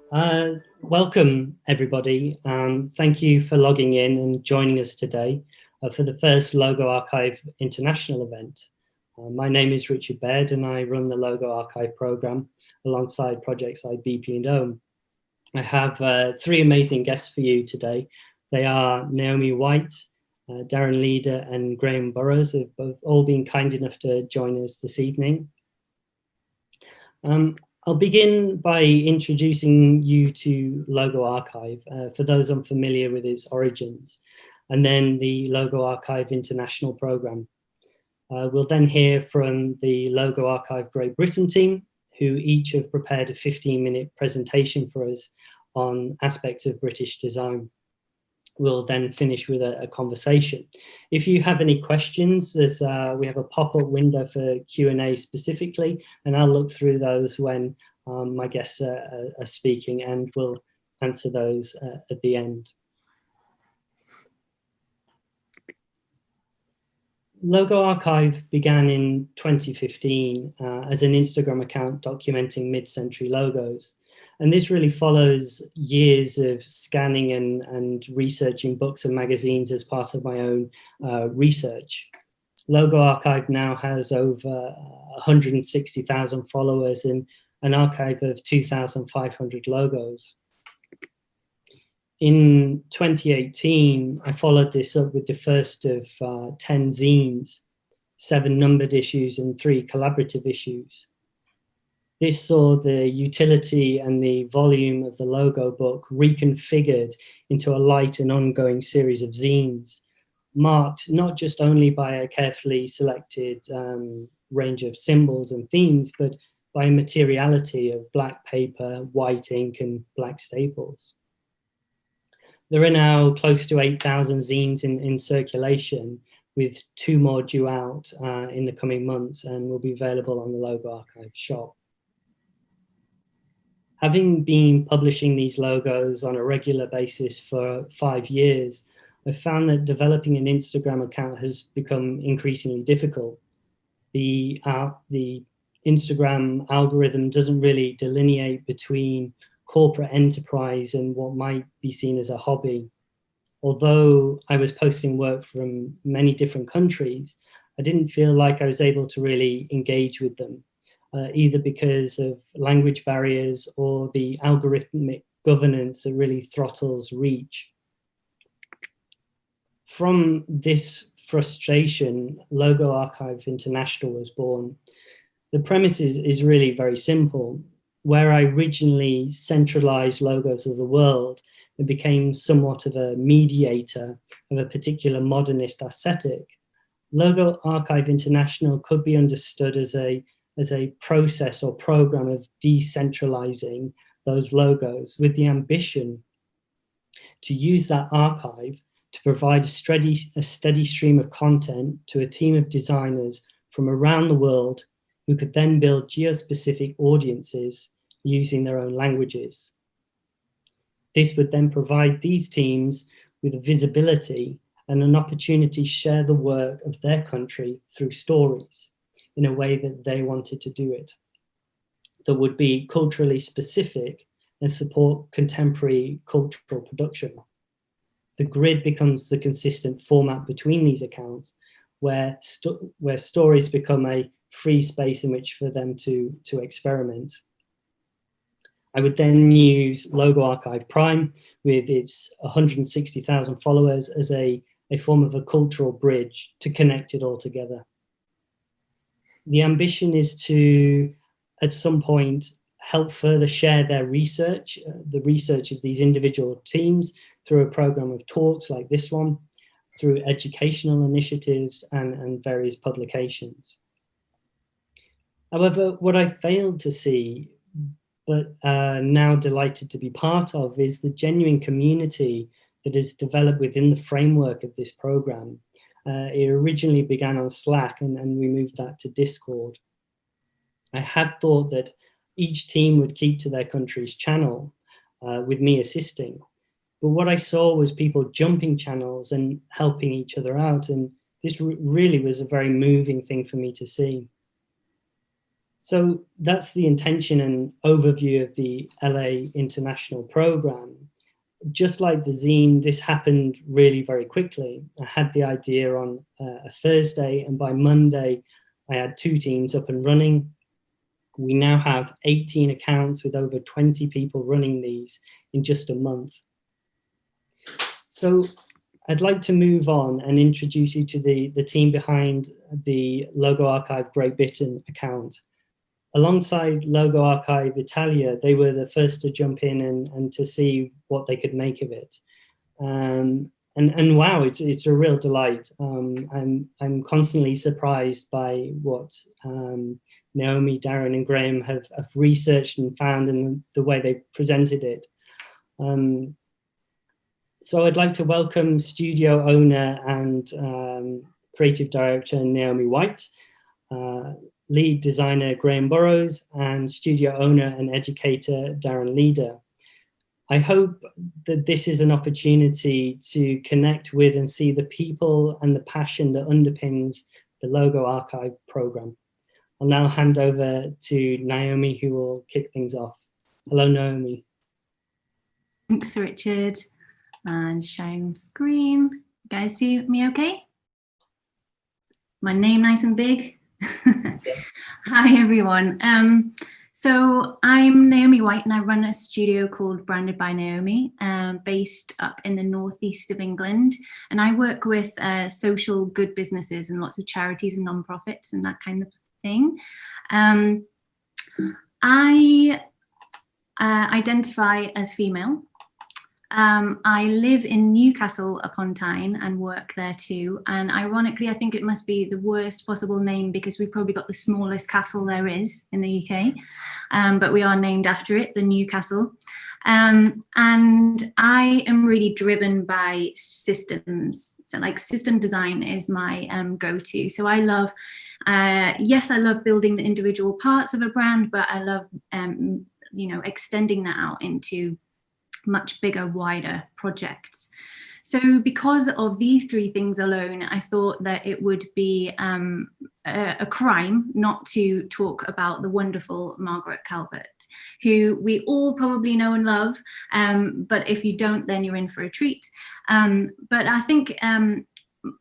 Welcome, everybody. Thank you for logging in and joining us today for the first LogoArchive International event. My name is Richard Baird and I run the LogoArchive programme alongside projects like BP and OHM. I have three amazing guests for you today. They are Naomi White, Darren Leader and Graham Burrows, who have both all been kind enough to join us this evening. I'll begin by introducing you to LogoArchive, for those unfamiliar with its origins, and then the LogoArchive International programme. We'll then hear from the LogoArchive Great Britain team, who each have prepared a 15-minute presentation for us on aspects of British design. We'll then finish with a conversation. If you have any questions, we have a pop-up window for Q&A specifically, and I'll look through those when my guests are speaking, and we'll answer those at the end. LogoArchive began in 2015 as an Instagram account documenting mid-century logos. And this really follows years of scanning and researching books and magazines as part of my own research. LogoArchive now has over 160,000 followers and an archive of 2,500 logos. In 2018, I followed this up with the first of 10 zines, 7 numbered issues and 3 collaborative issues. This saw the utility and the volume of the logo book reconfigured into a light and ongoing series of zines, marked not just only by a carefully selected range of symbols and themes, but by a materiality of black paper, white ink, and black staples. There are now close to 8,000 zines in circulation, with 2 more due out in the coming months and will be available on the LogoArchive Shop. Having been publishing these logos on a regular basis for 5 years, I've found that developing an Instagram account has become increasingly difficult. The Instagram algorithm doesn't really delineate between corporate enterprise and what might be seen as a hobby. Although I was posting work from many different countries, I didn't feel like I was able to really engage with them. Either because of language barriers or the algorithmic governance that really throttles reach. From this frustration, LogoArchive International was born. The premise is really very simple. Where I originally centralized logos of the world, it became somewhat of a mediator of a particular modernist aesthetic. LogoArchive International could be understood as a process or program of decentralizing those logos with the ambition to use that archive to provide a steady stream of content to a team of designers from around the world who could then build geo-specific audiences using their own languages. This would then provide these teams with a visibility and an opportunity to share the work of their country through stories in a way that they wanted to do it, that would be culturally specific and support contemporary cultural production. The grid becomes the consistent format between these accounts, where stories become a free space in which for them to experiment. I would then use LogoArchive Prime with its 160,000 followers as a form of a cultural bridge to connect it all together. The ambition is to, at some point, help further share their research, the research of these individual teams, through a program of talks like this one, through educational initiatives and various publications. However, what I failed to see, but now delighted to be part of, is the genuine community that is developed within the framework of this program. It originally began on Slack and we moved that to Discord. I had thought that each team would keep to their country's channel with me assisting. But what I saw was people jumping channels and helping each other out. And this really was a very moving thing for me to see. So that's the intention and overview of the LA International program. Just like the zine, this happened really very quickly. I had the idea on a Thursday, and by Monday, I had 2 teams up and running. We now have 18 accounts with over 20 people running these in just a month. So I'd like to move on and introduce you to the team behind the LogoArchive Great Britain account. Alongside LogoArchive Italia, they were the first to jump in and to see what they could make of it. And wow, it's a real delight. I'm constantly surprised by what Naomi, Darren and Graham have researched and found, and the way they presented it. So I'd like to welcome studio owner and creative director Naomi White, lead designer Graham Burrows, and studio owner and educator Darren Leader. I hope that this is an opportunity to connect with and see the people and the passion that underpins the LogoArchive program. I'll now hand over to Naomi, who will kick things off. Hello, Naomi. Thanks, Richard. And sharing screen. You guys see me okay? My name nice and big? Hi, everyone. So I'm Naomi White, and I run a studio called Branded by Naomi, based up in the northeast of England. And I work with social good businesses and lots of charities and non-profits and that kind of thing. I identify as female. I live in Newcastle upon Tyne and work there too. And ironically, I think it must be the worst possible name because we've probably got the smallest castle there is in the UK. But we are named after it, the Newcastle. And I am really driven by systems. So like system design is my go-to. So I love, yes, I love building the individual parts of a brand, but I love, extending that out into much bigger, wider projects. So because of these 3 things alone, I thought that it would be a crime not to talk about the wonderful Margaret Calvert, who we all probably know and love, but if you don't, then you're in for a treat. But I think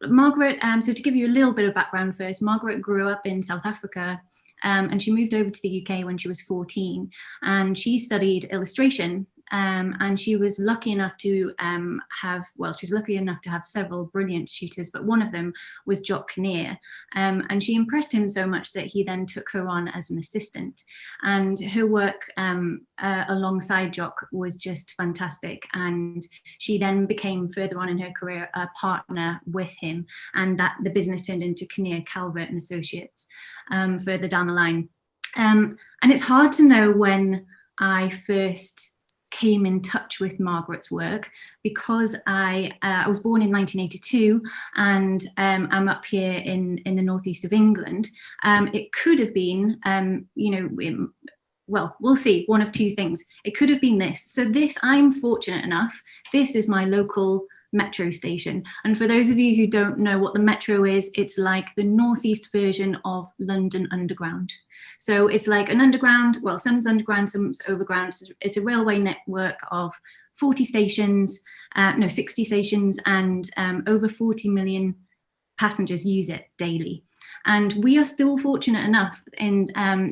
Margaret, so to give you a little bit of background first, Margaret grew up in South Africa, and she moved over to the UK when she was 14, and she studied illustration. And she was lucky enough to have several brilliant tutors, but one of them was Jock Kinnear. And she impressed him so much that he then took her on as an assistant. And her work alongside Jock was just fantastic. And she then became, further on in her career, a partner with him. And that the business turned into Kinnear, Calvert and Associates further down the line. And it's hard to know when I first came in touch with Margaret's work, because I was born in 1982 and I'm up here in the northeast of England. It could have been, well, we'll see, one of 2 things. It could have been this. So this, I'm fortunate enough, this is my local metro station. And for those of you who don't know what the metro is, it's like the northeast version of London Underground. So it's like an underground, well, some's underground, some's overground. It's a railway network of 40 stations, 60 stations, and over 40 million passengers use it daily. And we are still fortunate enough, and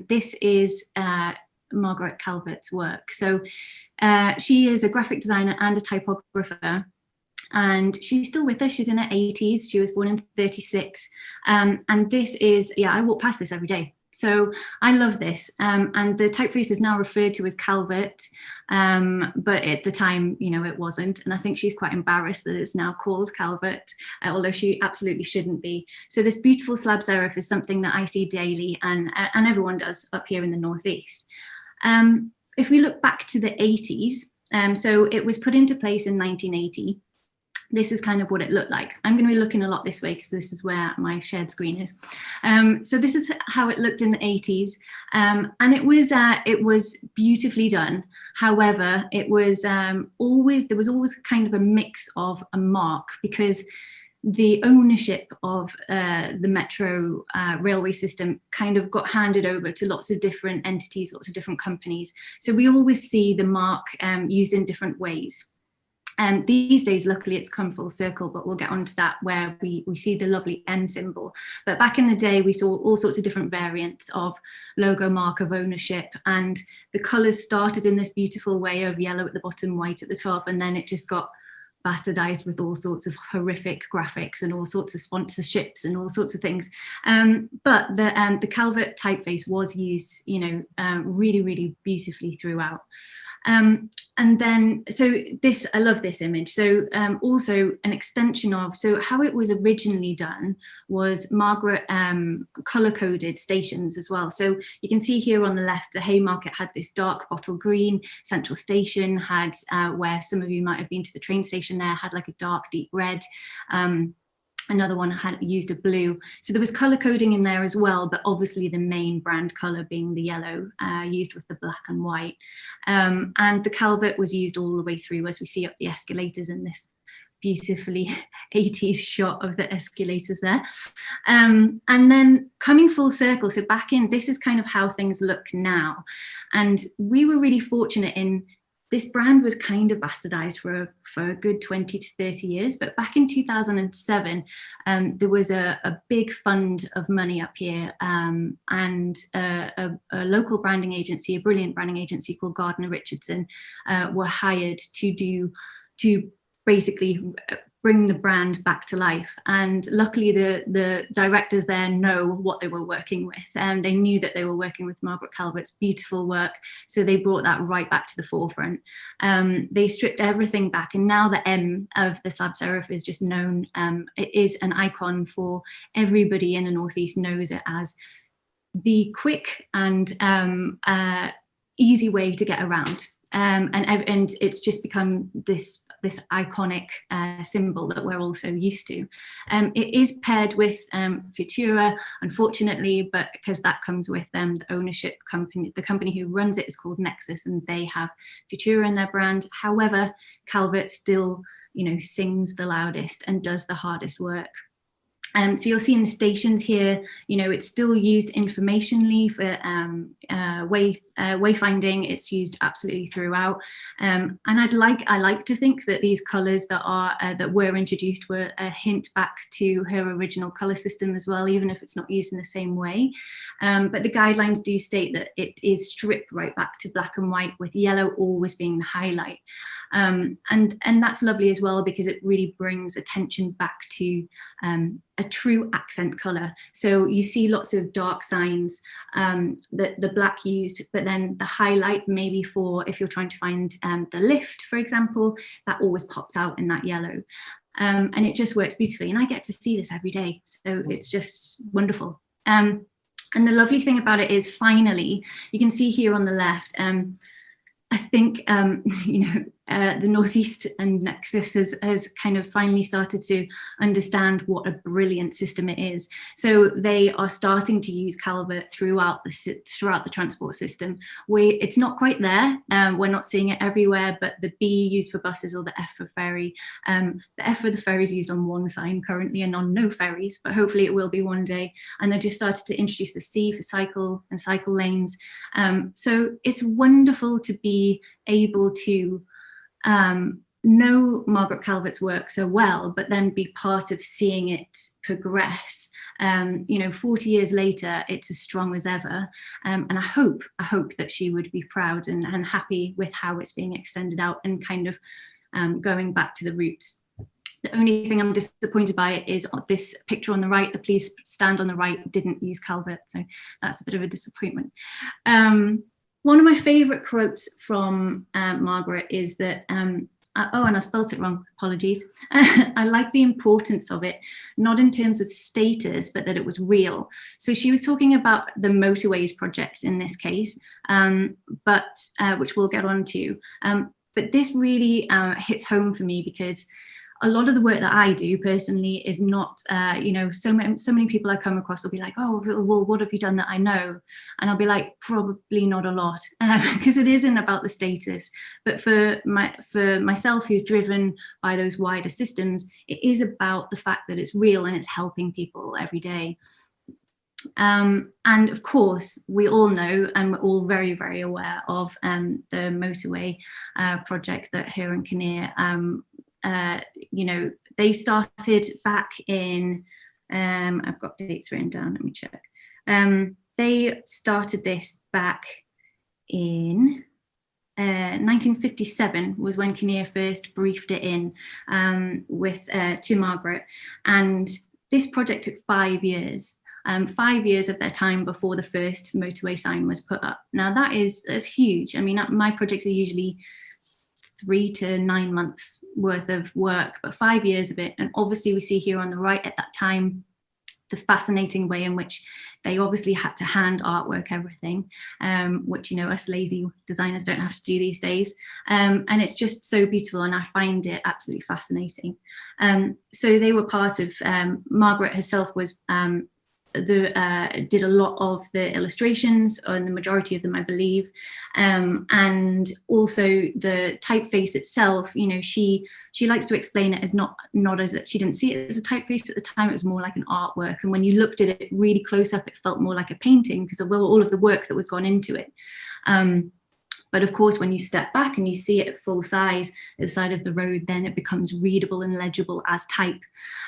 this is Margaret Calvert's work. So she is a graphic designer and a typographer. And she's still with us. She's in her 80s. She was born in 36. And this is, I walk past this every day. So I love this. And the typeface is now referred to as Calvert. But at the time, it wasn't. And I think she's quite embarrassed that it's now called Calvert, although she absolutely shouldn't be. So this beautiful slab serif is something that I see daily, and everyone does up here in the Northeast. If we look back to the 80s, so it was put into place in 1980. This is kind of what it looked like. I'm going to be looking a lot this way because this is where my shared screen is. So this is how it looked in the 80s. And it was beautifully done. However, it was there was always kind of a mix of a mark, because the ownership of the metro railway system kind of got handed over to lots of different entities, lots of different companies. So we always see the mark used in different ways. These days, luckily, it's come full circle, but we'll get onto that, where we see the lovely M symbol. But back in the day, we saw all sorts of different variants of logo mark of ownership, and the colours started in this beautiful way of yellow at the bottom, white at the top, and then it just got bastardized with all sorts of horrific graphics and all sorts of sponsorships and all sorts of things. But the Calvert typeface was used, you know, really, really beautifully throughout. And then, so this, I love this image. So also an extension of, so how it was originally done was Margaret color coded stations as well. So you can see here on the left, the Haymarket had this dark bottle green, Central Station had, where some of you might have been to the train station there, had like a dark deep red. Another one had used a blue. So there was color coding in there as well, but obviously the main brand color being the yellow, used with the black and white. And the Calvert was used all the way through, as we see up the escalators in this beautifully 80s shot of the escalators there. And then coming full circle, so back in, this is kind of how things look now. And we were really fortunate in, this brand was kind of bastardized for a good 20 to 30 years, but back in 2007, there was a big fund of money up here, and a local branding agency, a brilliant branding agency called Gardner Richardson, were hired to basically bring the brand back to life. And luckily the directors there know what they were working with, and they knew that they were working with Margaret Calvert's beautiful work, so they brought that right back to the forefront. They stripped everything back, and now the M of the sans serif is just known. It is an icon for everybody in the Northeast, knows it as the quick and easy way to get around. And it's just become this iconic symbol that we're all so used to. It is paired with Futura, unfortunately, but because that comes with the ownership company, the company who runs it is called Nexus, and they have Futura in their brand. However, Calvert still, you know, sings the loudest and does the hardest work. So you'll see in the stations here, you know, it's still used informationally for wayfinding. It's used absolutely throughout. And I like to think that these colours that were introduced were a hint back to her original colour system as well, even if it's not used in the same way. But the guidelines do state that it is stripped right back to black and white, with yellow always being the highlight. And that's lovely as well, because it really brings attention back to a true accent colour. So you see lots of dark signs, the black used, but then the highlight, maybe for if you're trying to find the lift, for example, that always pops out in that yellow. And it just works beautifully. And I get to see this every day, so it's just wonderful. And the lovely thing about it is, finally, you can see here on the left, I think, you know, the Northeast and Nexus has kind of finally started to understand what a brilliant system it is. So they are starting to use Calvert throughout the transport system. It's not quite there. We're not seeing it everywhere, but the B used for buses, or the F for ferry. The F for the ferry is used on one sign currently and on no ferries, but hopefully it will be one day. And they just started to introduce the C for cycle and cycle lanes. So it's wonderful to be able to know Margaret Calvert's work so well, but then be part of seeing it progress. You know, 40 years later, it's as strong as ever. And I hope that she would be proud and happy with how it's being extended out and kind of going back to the roots. The only thing I'm disappointed by is this picture on the right, the police stand on the right didn't use Calvert, so that's a bit of a disappointment. One of my favourite quotes from Margaret is that, and I spelt it wrong, apologies. I like the importance of it, not in terms of status, but that it was real. So she was talking about the motorways project in this case, which we'll get on to. But this really hits home for me, because a lot of the work that I do personally is not, so many people I come across will be like, oh, well, what have you done that I know? And I'll be like, probably not a lot, because it isn't about the status. But for myself, who's driven by those wider systems, it is about the fact that it's real and it's helping people every day. And of course, we all know, and we're all very, very aware of the motorway project that here in Kinnear, they started back in, I've got dates written down, let me check. They started this back in 1957 was when Kinnear first briefed it in to Margaret. And this project took 5 years. 5 years of their time before the first motorway sign was put up. Now that's huge. I mean, my projects are usually 3 to 9 months worth of work, but 5 years of it. And obviously we see here on the right at that time, the fascinating way in which they obviously had to hand artwork everything, which, us lazy designers don't have to do these days. And it's just so beautiful, and I find it absolutely fascinating. So they were part of, Margaret herself was did a lot of the illustrations, and the majority of them, I believe, and also the typeface itself. She likes to explain it as not as she didn't see it as a typeface at the time. It was more like an artwork, and when you looked at it really close up, it felt more like a painting because of all of the work that was gone into it. But of course, when you step back and you see it at full size at the side of the road, then it becomes readable and legible as type.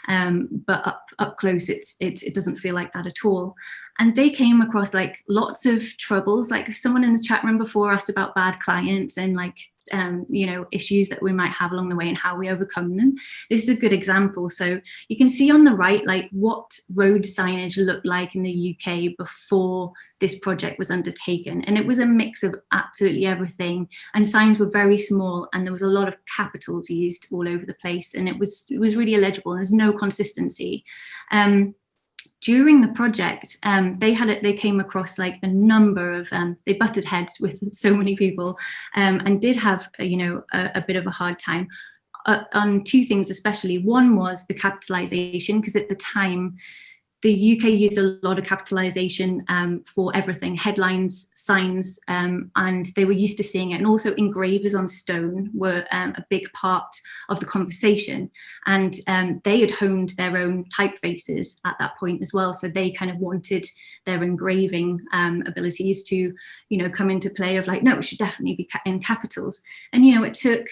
But up close, it doesn't feel like that at all. And they came across like lots of troubles. Like someone in the chat room before asked about bad clients and like issues that we might have along the way and how we overcome them. This is a good example. So you can see on the right, like what road signage looked like in the UK before this project was undertaken. And it was a mix of absolutely everything. And signs were very small, and there was a lot of capitals used all over the place. And it was really illegible, and there's no consistency. During the project, they came across like a number of, they butted heads with so many people, and did have, a bit of a hard time on two things especially. One was the capitalization, because at the time, the UK used a lot of capitalization for everything, headlines, signs, and they were used to seeing it. And also engravers on stone were a big part of the conversation. And they had honed their own typefaces at that point as well. So they kind of wanted their engraving abilities to, come into play of like, no, it should definitely be in capitals. And, it took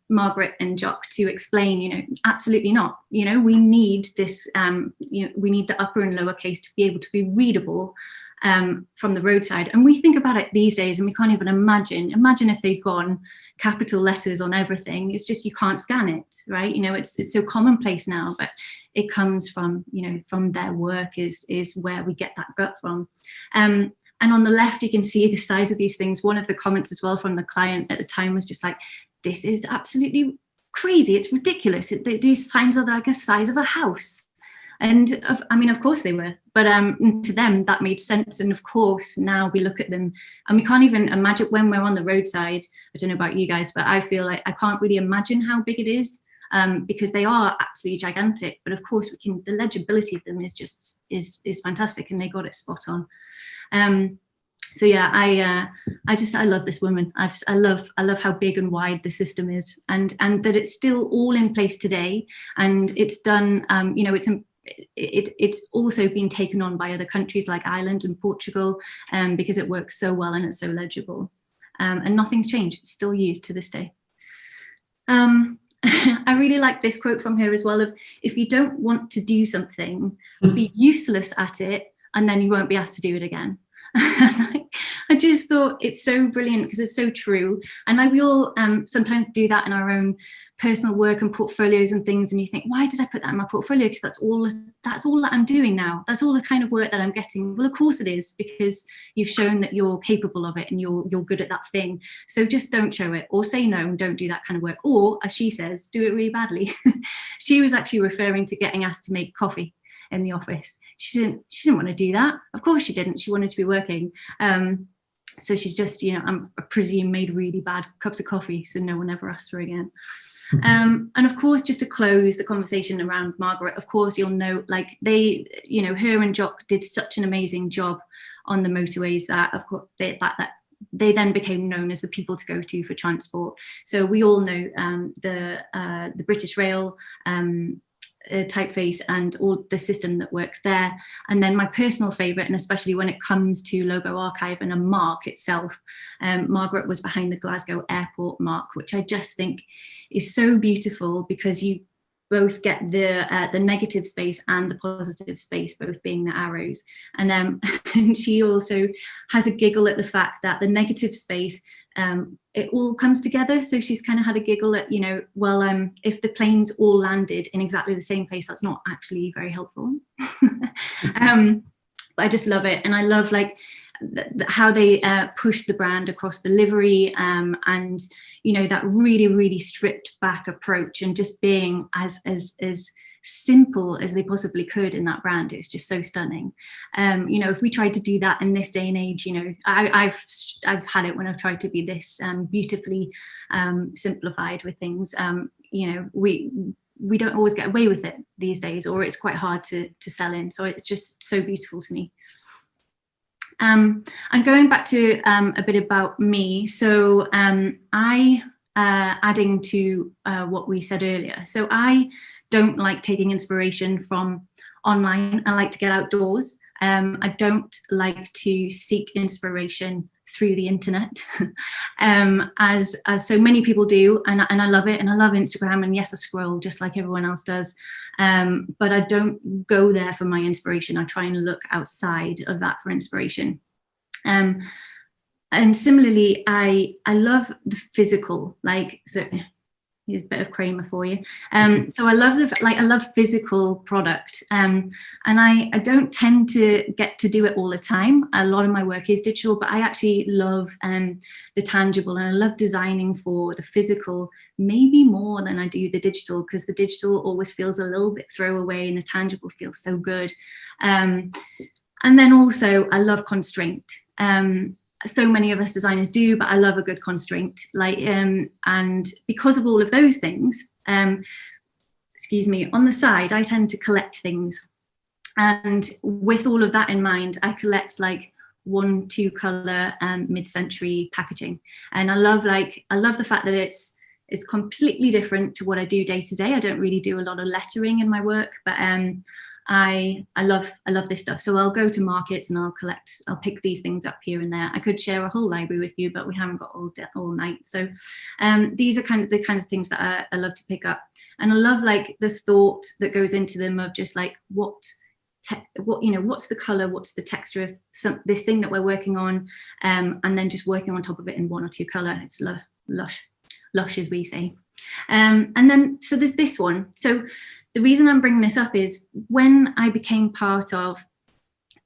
Margaret and Jock to explain, absolutely not. We need this, we need the upper and lowercase to be able to be readable from the roadside. And we think about it these days and we can't even imagine if they'd gone capital letters on everything. It's just, you can't scan it, right? It's so commonplace now, but it comes from, from their work is where we get that gut from. And on the left, you can see the size of these things. One of the comments as well from the client at the time was just like, this is absolutely crazy. It's ridiculous. These signs are like the size of a house. And of course they were, but to them that made sense. And of course, now we look at them and we can't even imagine when we're on the roadside. I don't know about you guys, but I feel like I can't really imagine how big it is, because they are absolutely gigantic. But of course, the legibility of them is fantastic, and they got it spot on. So yeah, I love this woman. I love how big and wide the system is, and that it's still all in place today. And it's done, it's also been taken on by other countries like Ireland and Portugal, because it works so well and it's so legible. And nothing's changed. It's still used to this day. I really like this quote from her as well of, if you don't want to do something, be useless at it, and then you won't be asked to do it again. I just thought it's so brilliant because it's so true. And like we all sometimes do that in our own personal work and portfolios and things, and you think, why did I put that in my portfolio? Because that's all that I'm doing now. That's all the kind of work that I'm getting. Well, of course it is, because you've shown that you're capable of it and you're good at that thing. So just don't show it, or say no and don't do that kind of work. Or, as she says, do it really badly. She was actually referring to getting asked to make coffee in the office. She didn't want to do that. Of course she didn't. She wanted to be working. So she's just, I presume, made really bad cups of coffee, so no one ever asked her again. And of course, just to close the conversation around Margaret, of course, you'll know, like, they, you know, her and Jock did such an amazing job on the motorways that, of course, they then became known as the people to go to for transport. So we all know the British Rail typeface and all the system that works there. And then my personal favourite, and especially when it comes to LogoArchive and a mark itself, Margaret was behind the Glasgow Airport mark, which I just think is so beautiful, because you both get the negative space and the positive space, both being the arrows. And, and she also has a giggle at the fact that the negative space, it all comes together. So she's kind of had a giggle at, you know, well, if the planes all landed in exactly the same place, that's not actually very helpful. But I just love it. And I love, like, how they push the brand across the livery, and, you know, that really, really stripped back approach, and just being as simple as they possibly could in that brand. It's just so stunning. You know, if we tried to do that in this day and age, you know, I've had it when I've tried to be this beautifully simplified with things. You know, we don't always get away with it these days, or it's quite hard to sell in. So it's just so beautiful to me. And going back to a bit about me, so adding to what we said earlier, so I don't like taking inspiration from online. I like to get outdoors. I don't like to seek inspiration through the internet, as so many people do, and I love it, and I love Instagram, and yes, I scroll just like everyone else does, but I don't go there for my inspiration. I try and look outside of that for inspiration. And similarly, I love the physical, like, so here's a bit of Kramer for you. So I love physical product, and I don't tend to get to do it all the time. A lot of my work is digital, but I actually love the tangible, and I love designing for the physical maybe more than I do the digital, because the digital always feels a little bit throwaway and the tangible feels so good. And then also I love constraint. So many of us designers do, but I love a good constraint, like, and because of all of those things, excuse me, on the side, I tend to collect things. And with all of that in mind, I collect like 1-2 color mid-century packaging. And I love the fact that it's completely different to what I do day to day. I don't really do a lot of lettering in my work, but I love this stuff. So I'll go to markets and I'll pick these things up here and there. I could share a whole library with you, but we haven't got all night. So these are the kinds of things that I love to pick up. And I love, like, the thought that goes into them of just like, what's the color, what's the texture of this thing that we're working on, and then just working on top of it in 1 or 2 color. It's lush, as we say. And then, so there's this one. So the reason I'm bringing this up is when I became part of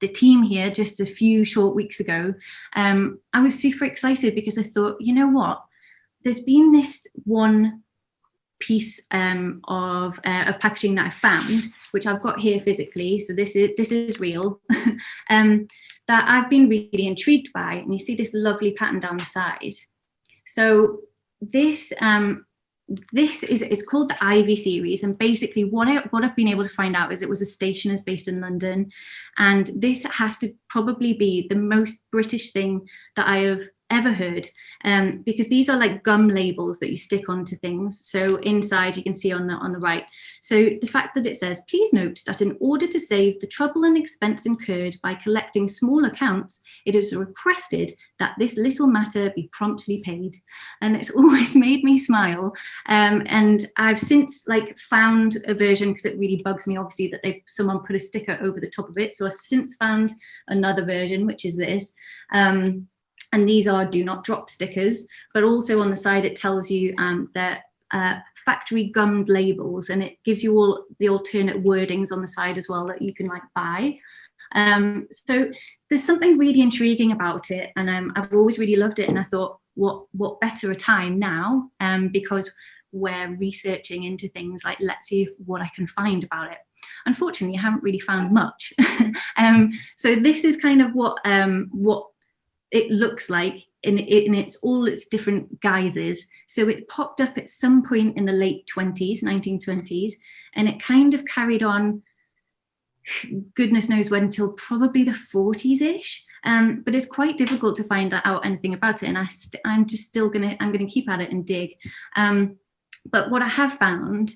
the team here just a few short weeks ago, I was super excited, because I thought, you know what, there's been this one piece of packaging that I found, which I've got here physically. So this is real, that I've been really intrigued by. And you see this lovely pattern down the side. So this it's called the Ivy series, and basically what I've been able to find out is it was a stationer's based in London, and this has to probably be the most British thing that I have ever heard, because these are like gum labels that you stick onto things. So inside you can see on the right, so the fact that it says, please note that in order to save the trouble and expense incurred by collecting small accounts, it is requested that this little matter be promptly paid. And it's always made me smile, and I've since found a version, because it really bugs me obviously that someone put a sticker over the top of it. So I've since found another version, which is this. And these are do not drop stickers, but also on the side it tells you that factory gummed labels, and it gives you all the alternate wordings on the side as well that you can buy. So there's something really intriguing about it, and I've always really loved it. And I thought, what better a time now, because we're researching into things, like, let's see what I can find about it. Unfortunately, I haven't really found much. So this is kind of what it looks like in its all its different guises. So it popped up at some point in the late 1920s, and it kind of carried on, goodness knows when, till probably the 40s-ish. But it's quite difficult to find out anything about it, and I'm gonna keep at it and dig. But what I have found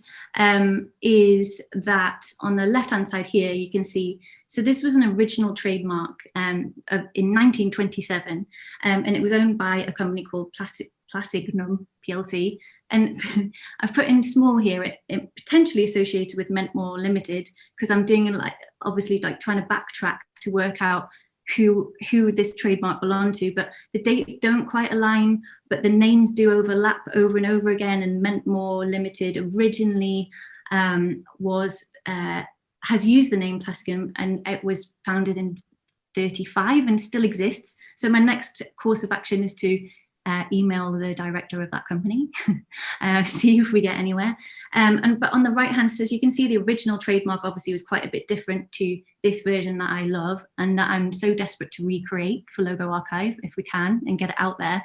is that on the left-hand side here, you can see, so this was an original trademark in 1927, and it was owned by a company called Plastignum PLC. And I've put in small here, it potentially associated with Mentmore Limited, because I'm doing obviously trying to backtrack to work out who this trademark belonged to, but the dates don't quite align, but the names do overlap over and over again. And Mentmore Limited originally has used the name Plastignum, and it was founded in 35 and still exists. So my next course of action is to email the director of that company, see if we get anywhere. But on the right hand, so you can see the original trademark obviously was quite a bit different to this version that I love and that I'm so desperate to recreate for LogoArchive if we can and get it out there.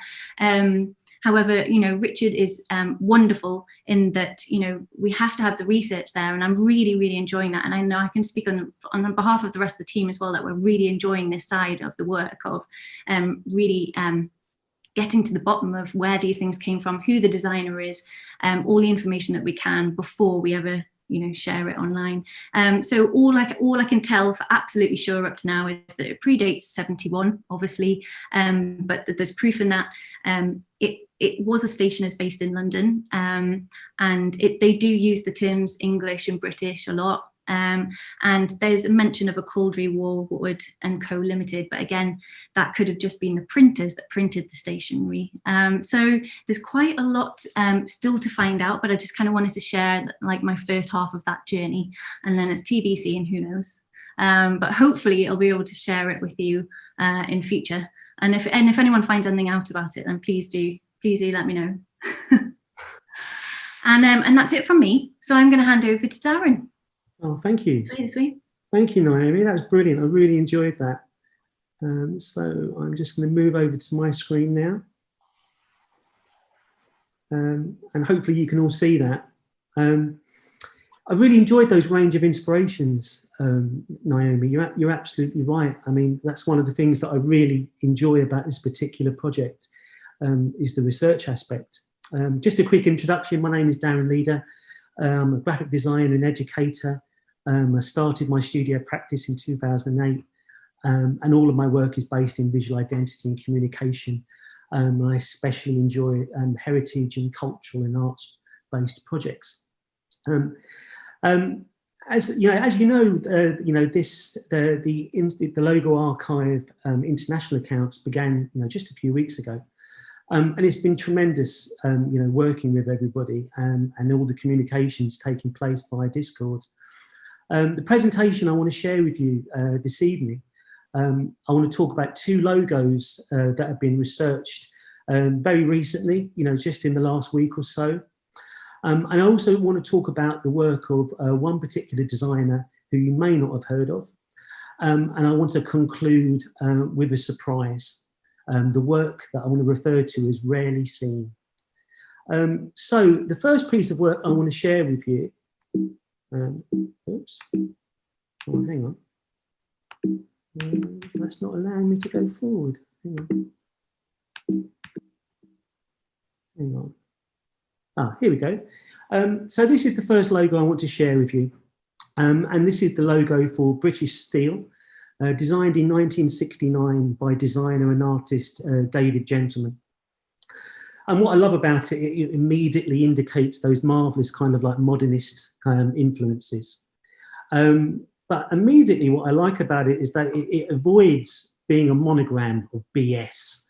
However, Richard is wonderful in that, we have to have the research there, and I'm really, really enjoying that. And I know I can speak on behalf of the rest of the team as well, that we're really enjoying this side of the work of really getting to the bottom of where these things came from, who the designer is, all the information that we can before we ever share it online. So all I can tell for absolutely sure up to now is that it predates 71, obviously, but there's proof in that. It was a stationers based in London, and they do use the terms English and British a lot. And there's a mention of a Cauldry Warwood and Co Limited, but again, that could have just been the printers that printed the stationery. So there's quite a lot still to find out, but I just kind of wanted to share my first half of that journey, and then it's TBC and who knows. But hopefully I'll be able to share it with you in future. And if anyone finds anything out about it, then please do let me know. And that's it from me. So I'm going to hand over to Darren. Oh, thank you. Sweet. Thank you, Naomi. That was brilliant. I really enjoyed that. So I'm just going to move over to my screen now. And hopefully you can all see that. I really enjoyed those range of inspirations, Naomi. You're absolutely right. I mean, that's one of the things that I really enjoy about this particular project, is the research aspect. Just a quick introduction. My name is Darren Leader. I'm a graphic designer and educator. I started my studio practice in 2008, and all of my work is based in visual identity and communication. I especially enjoy heritage and cultural and arts-based projects. As you know, the LogoArchive International accounts began, just a few weeks ago. And it's been tremendous, working with everybody and all the communications taking place via Discord. The presentation I want to share with you this evening, I want to talk about two logos that have been researched very recently, just in the last week or so. And I also want to talk about the work of one particular designer who you may not have heard of. And I want to conclude with a surprise. The work that I want to refer to is rarely seen. So the first piece of work I want to share with you, oops, oh, hang on, that's not allowing me to go forward. Hang on. Here we go. So this is the first logo I want to share with you. And this is the logo for British Steel, designed in 1969 by designer and artist David Gentleman. And what I love about it, it immediately indicates those marvellous kind of like modernist influences. But immediately what I like about it is that it avoids being a monogram of BS,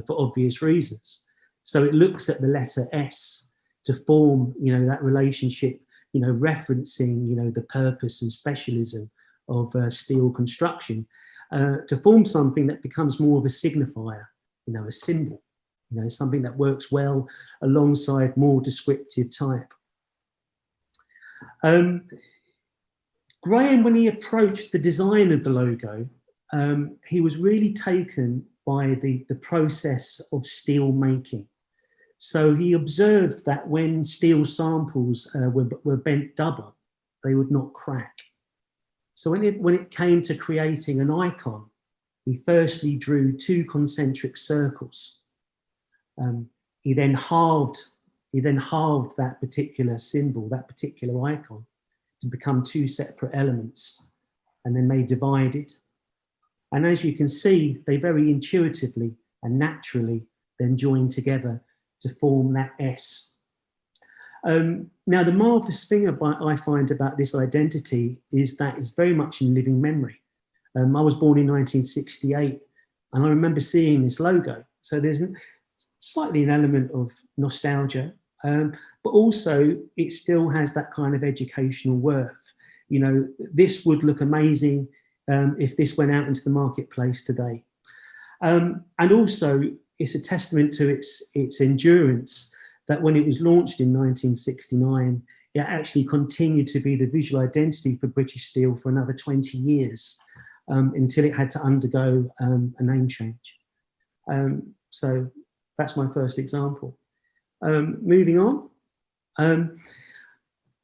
for obvious reasons. So it looks at the letter S to form, that relationship, referencing, the purpose and specialism of steel construction, to form something that becomes more of a signifier, a symbol, something that works well alongside more descriptive type. Graham, when he approached the design of the logo, he was really taken by the process of steel making. So he observed that when steel samples were bent double, they would not crack. So when it came to creating an icon, he firstly drew 2 concentric circles. He then halved that particular symbol, that particular icon, to become 2 separate elements, and then they divided. And as you can see, they very intuitively and naturally then join together to form that S. Now, the marvellous thing I find about this identity is that it's very much in living memory. I was born in 1968, and I remember seeing this logo. So there's slightly an element of nostalgia, but also it still has that kind of educational worth. You know, this would look amazing if this went out into the marketplace today. And also, it's a testament to its endurance that when it was launched in 1969, it actually continued to be the visual identity for British Steel for another 20 years until it had to undergo a name change. So that's my first example. Moving on.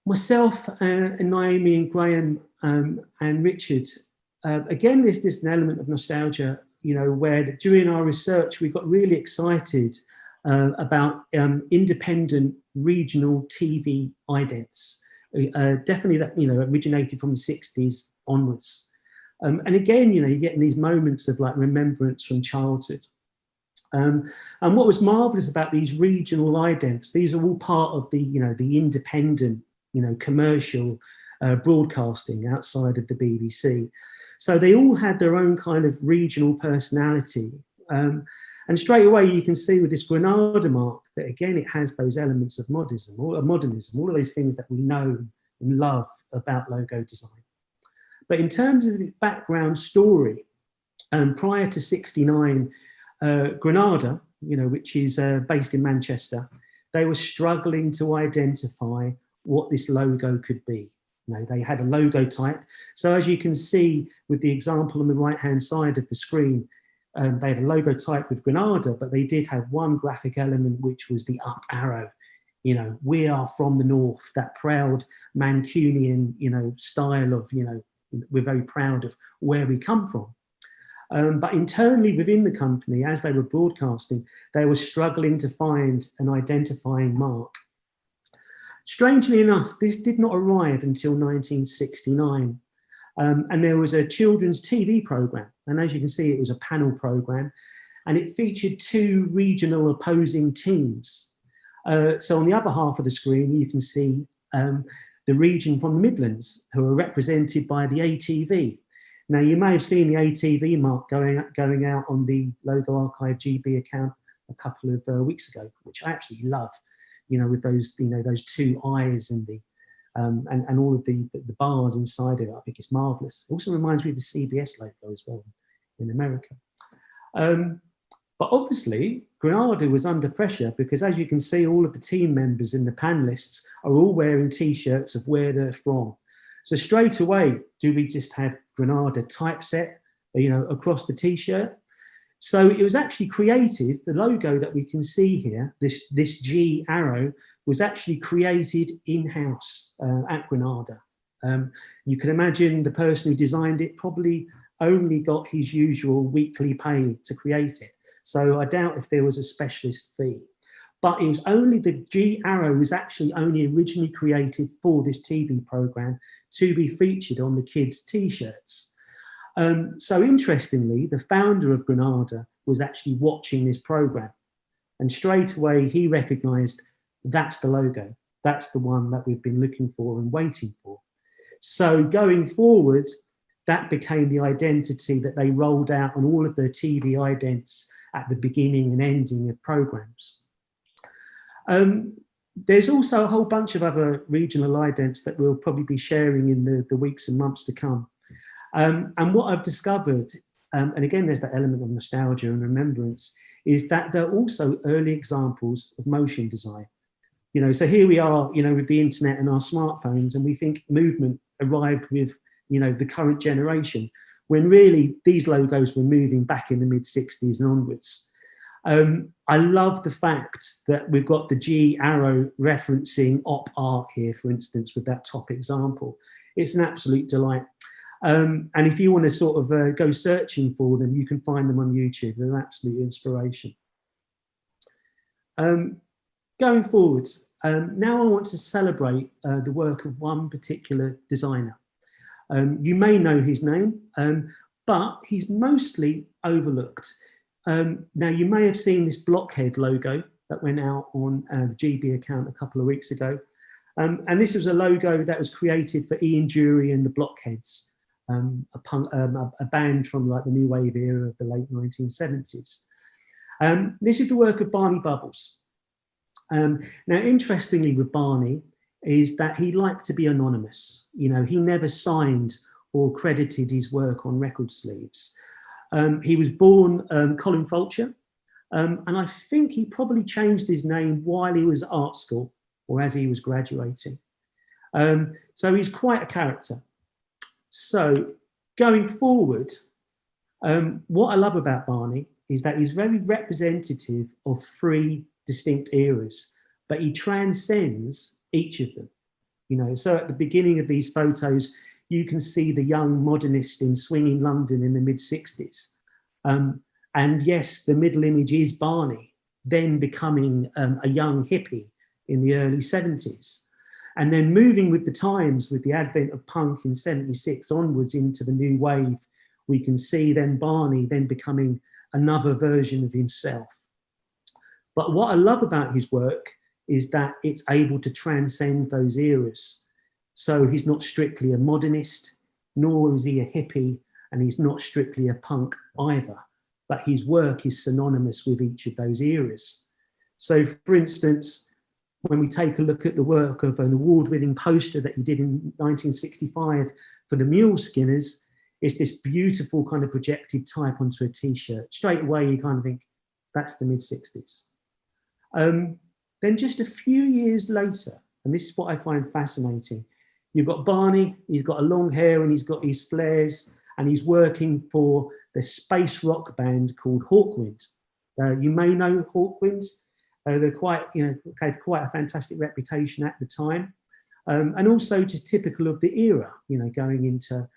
Myself and Naomi and Graham and Richard, again, there's this element of nostalgia, you know, where during our research, we got really excited about independent regional TV idents, definitely that, you know, originated from the 60s onwards. And again, you know, you're getting these moments of like remembrance from childhood. And what was marvellous about these regional idents, these are all part of the, you know, the independent, you know, commercial broadcasting outside of the BBC. So they all had their own kind of regional personality. And straight away you can see with this Granada mark that again, it has those elements of modernism, all of those things that we know and love about logo design. But in terms of the background story, prior to 69, Granada, you know, which is based in Manchester, they were struggling to identify what this logo could be. You know, they had a logo type. So as you can see with the example on the right-hand side of the screen, they had a logo type with Granada, but they did have one graphic element, which was the up arrow. You know, we are from the north, that proud Mancunian, you know, style of, you know, we're very proud of where we come from. But internally within the company, as they were broadcasting, they were struggling to find an identifying mark. Strangely enough, this did not arrive until 1969. And there was a children's TV programme. And as you can see, it was a panel programme. And it featured 2 regional opposing teams. So on the upper half of the screen, you can see the region from the Midlands, who are represented by the ATV. Now, you may have seen the ATV mark going out on the LogoArchive GB account a couple of weeks ago, which I absolutely love. You know, with those, you know, those 2 eyes and the and all of the bars inside of it. I think it's marvellous. It also reminds me of the CBS logo as well in America. But obviously, Granada was under pressure because, as you can see, all of the team members and the panellists are all wearing T-shirts of where they're from. So straight away, do we just have Granada typeset, you know, across the T-shirt? So it was actually created, the logo that we can see here, this G arrow, was actually created in-house at Granada. You can imagine the person who designed it probably only got his usual weekly pay to create it. So I doubt if there was a specialist fee. But it was only the G arrow was actually only originally created for this TV programme to be featured on the kids' T-shirts. So interestingly, the founder of Granada was actually watching this programme. And straight away, he recognised that's the logo. That's the one that we've been looking for and waiting for. So going forward, that became the identity that they rolled out on all of their TV idents at the beginning and ending of programmes. There's also a whole bunch of other regional idents that we'll probably be sharing in the weeks and months to come. And what I've discovered, and again, there's that element of nostalgia and remembrance, is that there are also early examples of motion design. You know, so here we are, you know, with the internet and our smartphones, and we think movement arrived with, you know, the current generation. when really these logos were moving back in the mid-60s and onwards. I love the fact that we've got the G arrow referencing op art here, for instance, with that top example. It's an absolute delight. And if you want to sort of go searching for them, you can find them on YouTube. They're an absolute inspiration. Going forwards, now I want to celebrate the work of one particular designer. You may know his name, but he's mostly overlooked. Now, you may have seen this blockhead logo that went out on the GB account a couple of weeks ago. And this was a logo that was created for Ian Dury and the Blockheads, a band from like the new wave era of the late 1970s. This is the work of Barney Bubbles. Now, interestingly with Barney is that he liked to be anonymous. You know, he never signed or credited his work on record sleeves. He was born Colin Fulcher, and I think he probably changed his name while he was at art school or as he was graduating. So he's quite a character. So going forward, what I love about Barney is that he's very representative of three distinct eras, but he transcends each of them. You know, so at the beginning of these photos, you can see the young modernist in swinging London in the mid-60s. And yes, the middle image is Barney, then becoming a young hippie in the early 70s. And then moving with the times, with the advent of punk in 76 onwards into the new wave, we can see then Barney then becoming another version of himself. But what I love about his work is that it's able to transcend those eras. So he's not strictly a modernist, nor is he a hippie, and he's not strictly a punk either. But his work is synonymous with each of those eras. So, for instance, when we take a look at the work of an award-winning poster that he did in 1965 for the Mule Skinners, it's this beautiful kind of projected type onto a T-shirt. Straight away, you kind of think, that's the mid-60s. Then just a few years later, and this is what I find fascinating, you've got Barney, he's got a long hair and he's got his flares, and he's working for the space rock band called Hawkwind. You may know Hawkwind. They're quite, had quite a fantastic reputation at the time, and also just typical of the era, going into,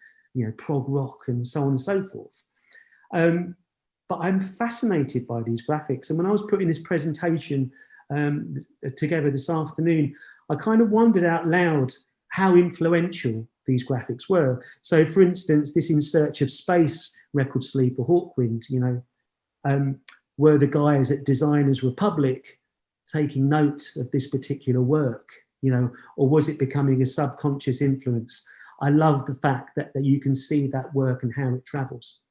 prog rock and so on and so forth. But I'm fascinated by these graphics. And when I was putting this presentation together this afternoon, I kind of wondered out loud how influential these graphics were. So, for instance, this In Search of Space record sleeve for Hawkwind, were the guys at Designers Republic taking note of this particular work, or was it becoming a subconscious influence? I love the fact that you can see that work and how it travels.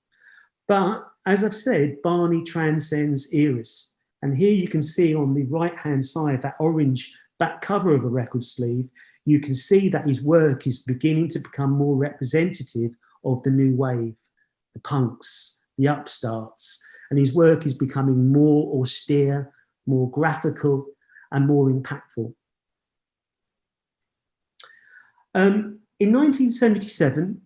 But as I've said, Barney transcends eras. And here you can see on the right-hand side, that orange back cover of a record sleeve, you can see that his work is beginning to become more representative of the new wave, the punks, the upstarts, and his work is becoming more austere, more graphical, and more impactful. In 1977,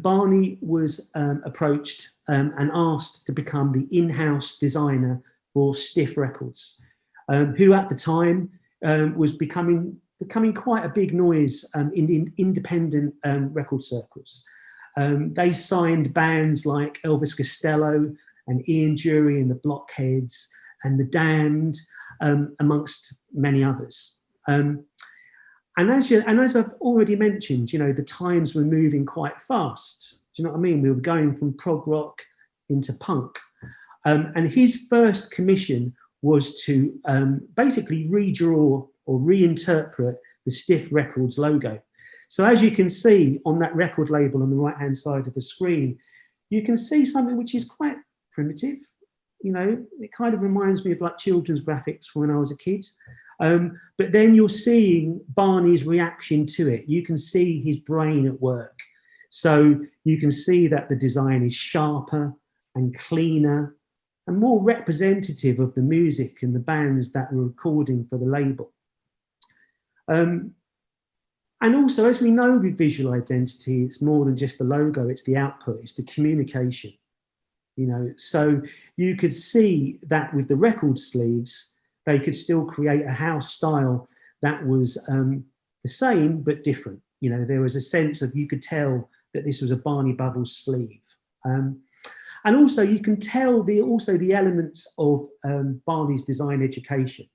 Barney was approached and asked to become the in-house designer for Stiff Records, who at the time was becoming quite a big noise in independent record circles. They signed bands like Elvis Costello and Ian Dury and the Blockheads and the Damned, amongst many others. And as I've already mentioned, the times were moving quite fast. Do you know what I mean? We were going from prog rock into punk. And his first commission was to basically redraw or reinterpret the Stiff Records logo. So as you can see on that record label on the right-hand side of the screen, you can see something which is quite primitive. It kind of reminds me of like children's graphics from when I was a kid. But then you're seeing Barney's reaction to it. You can see his brain at work. So you can see that the design is sharper and cleaner and more representative of the music and the bands that were recording for the label. And also, as we know with visual identity, it's more than just the logo, it's the output, it's the communication. You know, so you could see that with the record sleeves, they could still create a house style that was the same but different. You know, there was a sense of, you could tell that this was a Barney Bubbles sleeve. And also you can tell the elements of Barney's design education.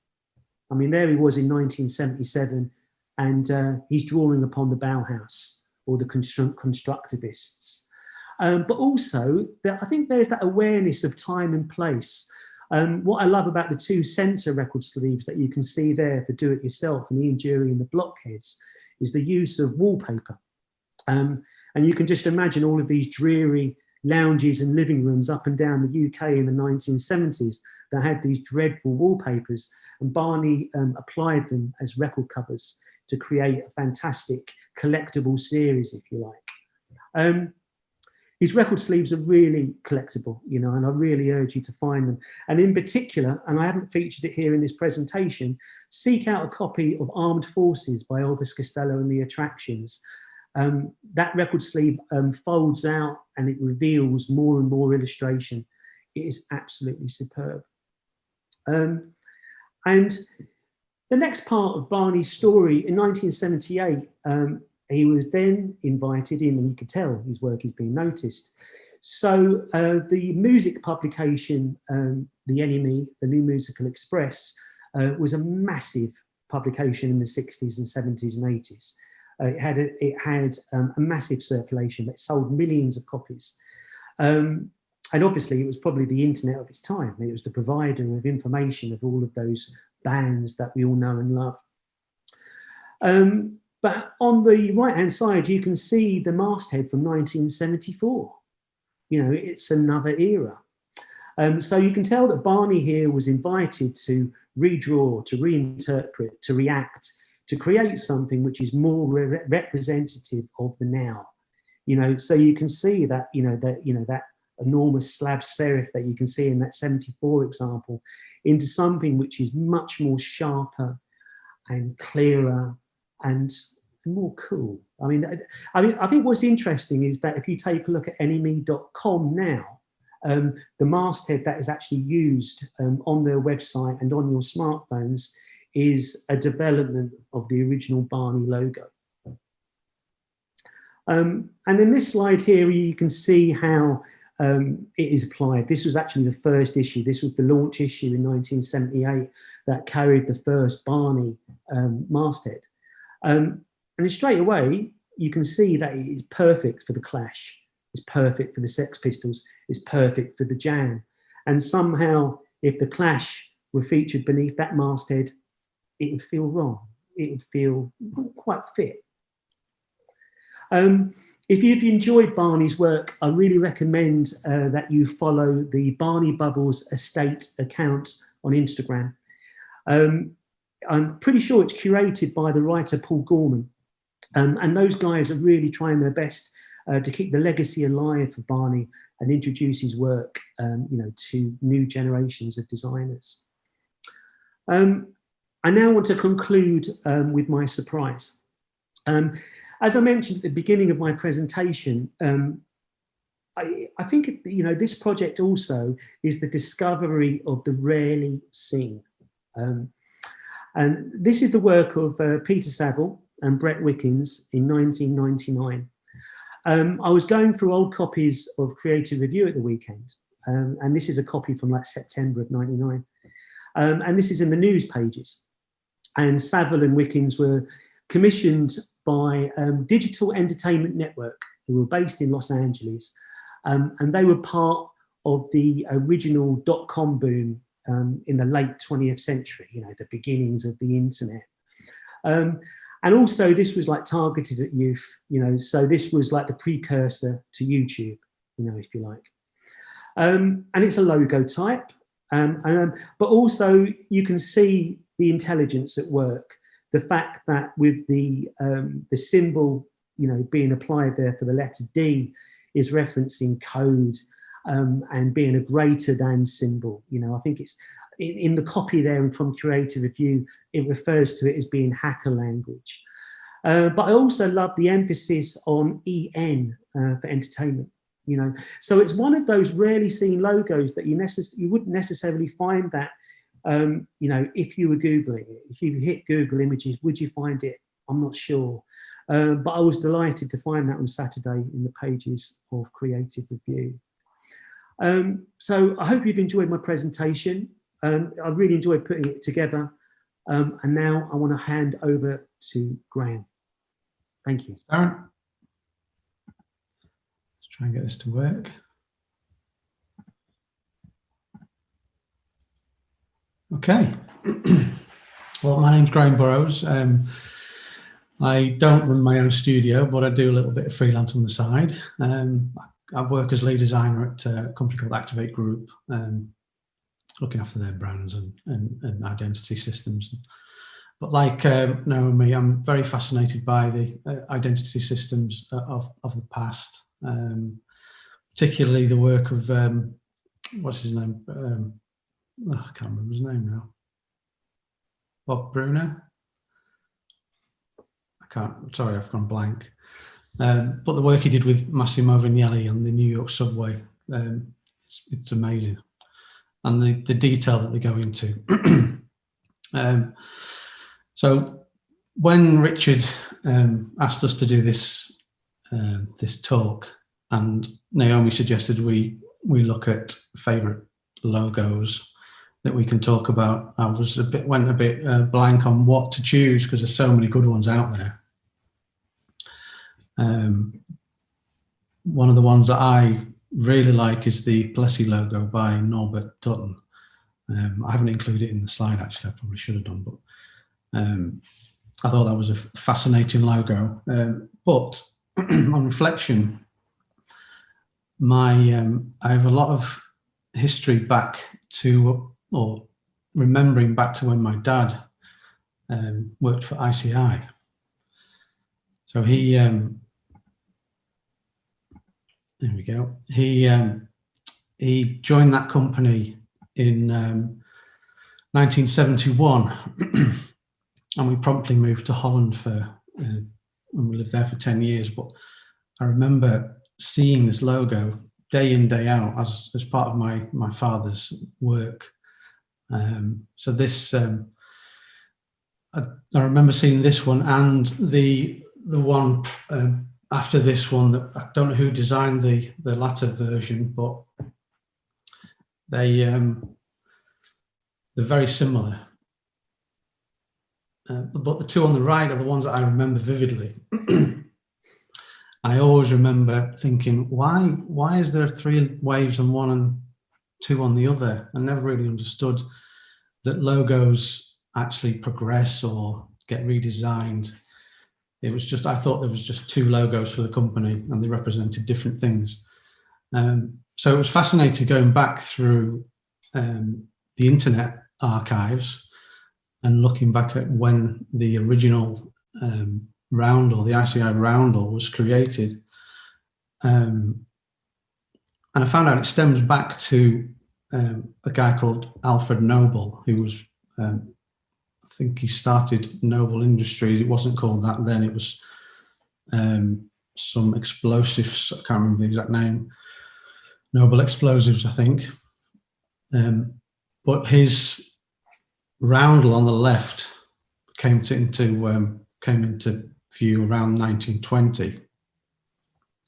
I mean, there he was in 1977, and he's drawing upon the Bauhaus or the constructivists. But also, I think there's that awareness of time and place. What I love about the two centre record sleeves that you can see there for Do It Yourself and Ian Dury and the Blockheads is the use of wallpaper. And you can just imagine all of these dreary lounges and living rooms up and down the UK in the 1970s that had these dreadful wallpapers, and Barney applied them as record covers to create a fantastic collectible series, if you like. His record sleeves are really collectible, you know, and I really urge you to find them. And in particular, and I haven't featured it here in this presentation, seek out a copy of Armed Forces by Elvis Costello and the Attractions. That record sleeve folds out and it reveals more and more illustration. It is absolutely superb. And the next part of Barney's story, in 1978, he was then invited in, and you could tell his work is being noticed. So the music publication, The NME, the New Musical Express, was a massive publication in the 60s and 70s and 80s. It had a massive circulation. It sold millions of copies. And obviously it was probably the internet of its time. It was the provider of information of all of those bands that we all know and love. But on the right-hand side, you can see the masthead from 1974. You know, it's another era. So you can tell that Barney here was invited to redraw, to reinterpret, to react, to create something which is more representative of the now. You know, so you can see that, that enormous slab serif that you can see in that 74 example into something which is much more sharper and clearer and more cool. I think what's interesting is that if you take a look at NME.com now, the masthead that is actually used on their website and on your smartphones is a development of the original Barney logo. And in this slide here, you can see how it is applied. This was actually the first issue. This was the launch issue in 1978 that carried the first Barney masthead. And straight away, you can see that it is perfect for the Clash. It's perfect for the Sex Pistols. It's perfect for the Jam. And somehow, if the Clash were featured beneath that masthead, it would feel wrong. It would feel not quite fit. If you've enjoyed Barney's work, I really recommend that you follow the Barney Bubbles Estate account on Instagram. I'm pretty sure it's curated by the writer Paul Gorman. And those guys are really trying their best to keep the legacy alive for Barney and introduce his work, to new generations of designers. I now want to conclude with my surprise. As I mentioned at the beginning of my presentation, I think this project also is the discovery of the rarely seen. And this is the work of Peter Saville and Brett Wickens in 1999. I was going through old copies of Creative Review at the weekend, and this is a copy from like September of '99. And this is in the news pages. And Saville and Wickens were commissioned by Digital Entertainment Network, who were based in Los Angeles. And they were part of the original .com boom in the late 20th century, the beginnings of the internet. And also this was like targeted at youth, so this was like the precursor to YouTube, if you like. And it's a logo type, but also you can see the intelligence at work. The fact that with the symbol, being applied there for the letter D is referencing code and being a greater than symbol. I think it's in the copy there and from Creative Review, it refers to it as being hacker language. But I also love the emphasis on EN for entertainment. You know, so it's one of those rarely seen logos that you wouldn't necessarily find that. You know, if you were Googling it, if you hit Google Images, would you find it? I'm not sure. But I was delighted to find that on Saturday in the pages of Creative Review. So I hope you've enjoyed my presentation. I really enjoyed putting it together. And now I want to hand over to Graham. Thank you. Darren, let's try and get this to work. Okay. Well, my name's Graham Burrows. I don't run my own studio, but I do a little bit of freelance on the side. I work as lead designer at a company called Activate Group, looking after their brands and identity systems. But like Naomi, I'm very fascinated by the identity systems of the past, particularly the work of, what's his name? I can't remember his name now. Bob Bruner? Sorry, I've gone blank. But the work he did with Massimo Vignelli on the New York subway, it's amazing. And the detail that they go into. So when Richard asked us to do this talk, and Naomi suggested we look at favourite logos that we can talk about, I was went a bit blank on what to choose because there's so many good ones out there. One of the ones that I really like is the Plessy logo by Norbert Dutton. I haven't included it in the slide, actually. I probably should have done, but I thought that was a fascinating logo. But on reflection, I have a lot of history back to, or remembering back to when my dad worked for ICI. So he, there we go. He joined that company in 1971, and we promptly moved to Holland and we lived there for 10 years. But I remember seeing this logo day in, day out as part of my father's work. So this, I remember seeing this one and the one after this one that I don't know who designed the latter version, but they're very similar. But the two on the right are the ones that I remember vividly. And I always remember thinking, why is there 3 waves on one and 2 on the other? I never really understood that logos actually progress or get redesigned. It was just, I thought there was just 2 logos for the company and they represented different things. So it was fascinating going back through the internet archives and looking back at when the original roundel, the ICI roundel, was created. And I found out it stems back to a guy called Alfred Noble, who was, I think he started Noble Industries. It wasn't called that then, it was some explosives, I can't remember the exact name, Noble Explosives, I think. But his roundel on the left came into view around 1920,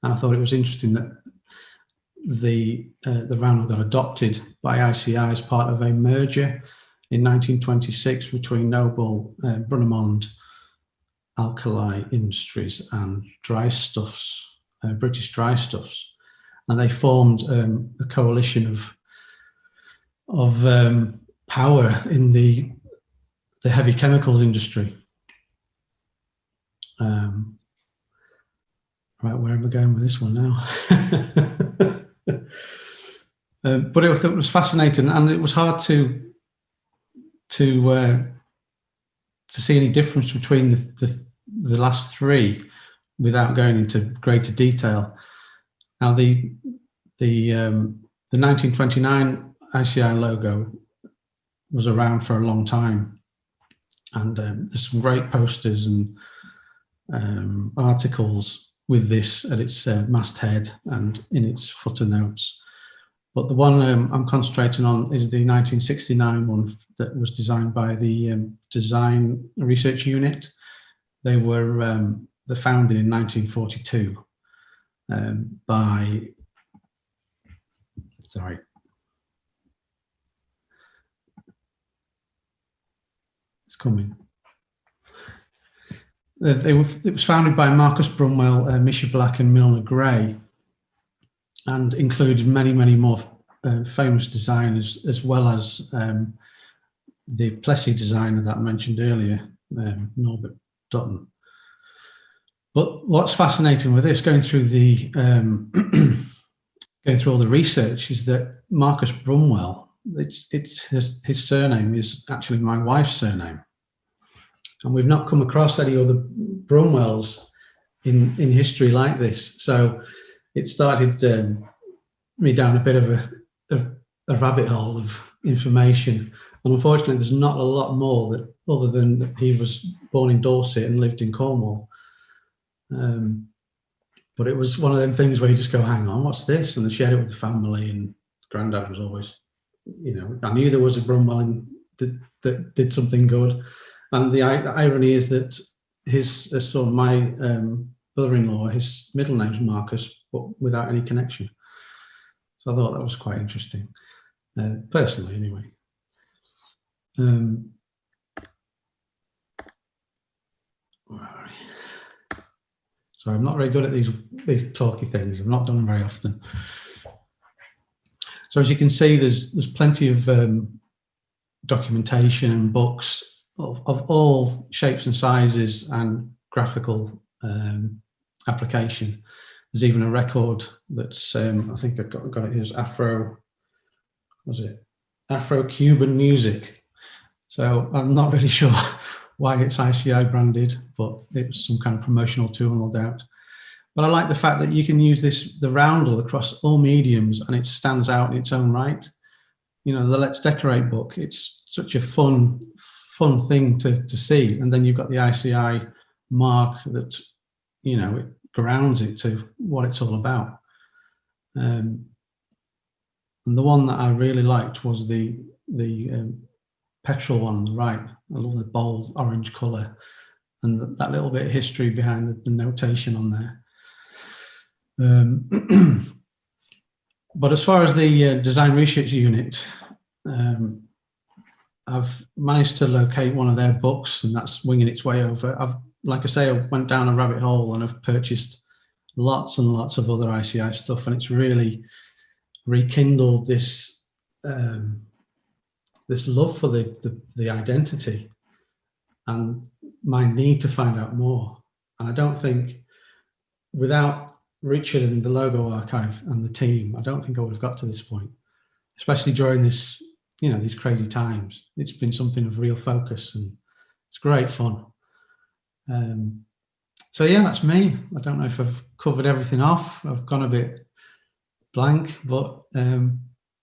and I thought it was interesting that the roundel got adopted by ICI as part of a merger in 1926 between Noble, Brunnemond, Alkali Industries and Dry Stuffs, British Dry Stuffs, and they formed a coalition of power in the heavy chemicals industry. Right, where am I going with this one now? But it was fascinating, and it was hard to see any difference between the last 3 without going into greater detail. Now the 1929 ICI logo was around for a long time, and there's some great posters and articles with this at its masthead and in its footer notes. But the one I'm concentrating on is the 1969 one that was designed by the Design Research Unit. They were founded in 1942 by, sorry, it's coming. It was founded by Marcus Brunwell, Misha Black and Milner Gray, and included many, many more famous designers, as well as the Plessy designer that I mentioned earlier, Norbert Dutton. But what's fascinating with this, going through the going through all the research, is that Marcus Brunwell, his surname is actually my wife's surname, and we've not come across any other Brunwells in history like this. So it started me down a bit of a rabbit hole of information, and unfortunately there's not a lot more that, other than that he was born in Dorset and lived in Cornwall. But it was one of them things where you just go, hang on, what's this? And they shared it with the family, and Grandad was always, you know, I knew there was a Brunwell that did something good. And the irony is that his son, my brother-in-law, his middle name's Marcus, but without any connection. So I thought that was quite interesting, personally anyway. So I'm not very good at these talky things. I've not done them very often. So as you can see, there's plenty of documentation and books of all shapes and sizes and graphical application. There's even a record that's I think I've got it here as Afro-Cuban music. So I'm not really sure why it's ICI branded, but it's some kind of promotional tool, no doubt. But I like the fact that you can use the roundel across all mediums, and it stands out in its own right. You know, the Let's Decorate book, it's such a fun thing to see. And then you've got the ICI mark that, you know, it grounds it to what it's all about. And the one that I really liked was the petrol one on the right. I love the bold orange colour and that little bit of history behind the notation on there. But as far as the Design Research Unit, I've managed to locate one of their books, and that's winging its way over. Like I say, I went down a rabbit hole and I've purchased lots and lots of other ICI stuff, and it's really rekindled this this love for the identity and my need to find out more. And I don't think, without Richard and the LogoArchive and the team, I don't think I would have got to this point, especially during this, you know, these crazy times. It's been something of real focus, and it's great fun. So yeah, that's me. I don't know if I've covered everything off. I've gone a bit blank, but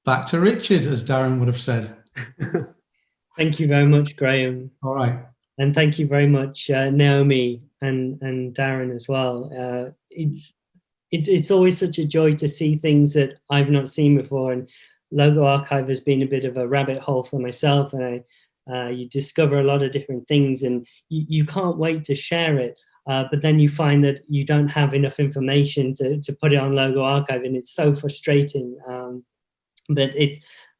back to Richard, as Darren would have said. Thank you very much, Graham. All right. And thank you very much, Naomi and Darren as well. It's always such a joy to see things that I've not seen before, and LogoArchive has been a bit of a rabbit hole for myself, and you discover a lot of different things, and you can't wait to share it. But then you find that you don't have enough information to put it on LogoArchive, and it's so frustrating. But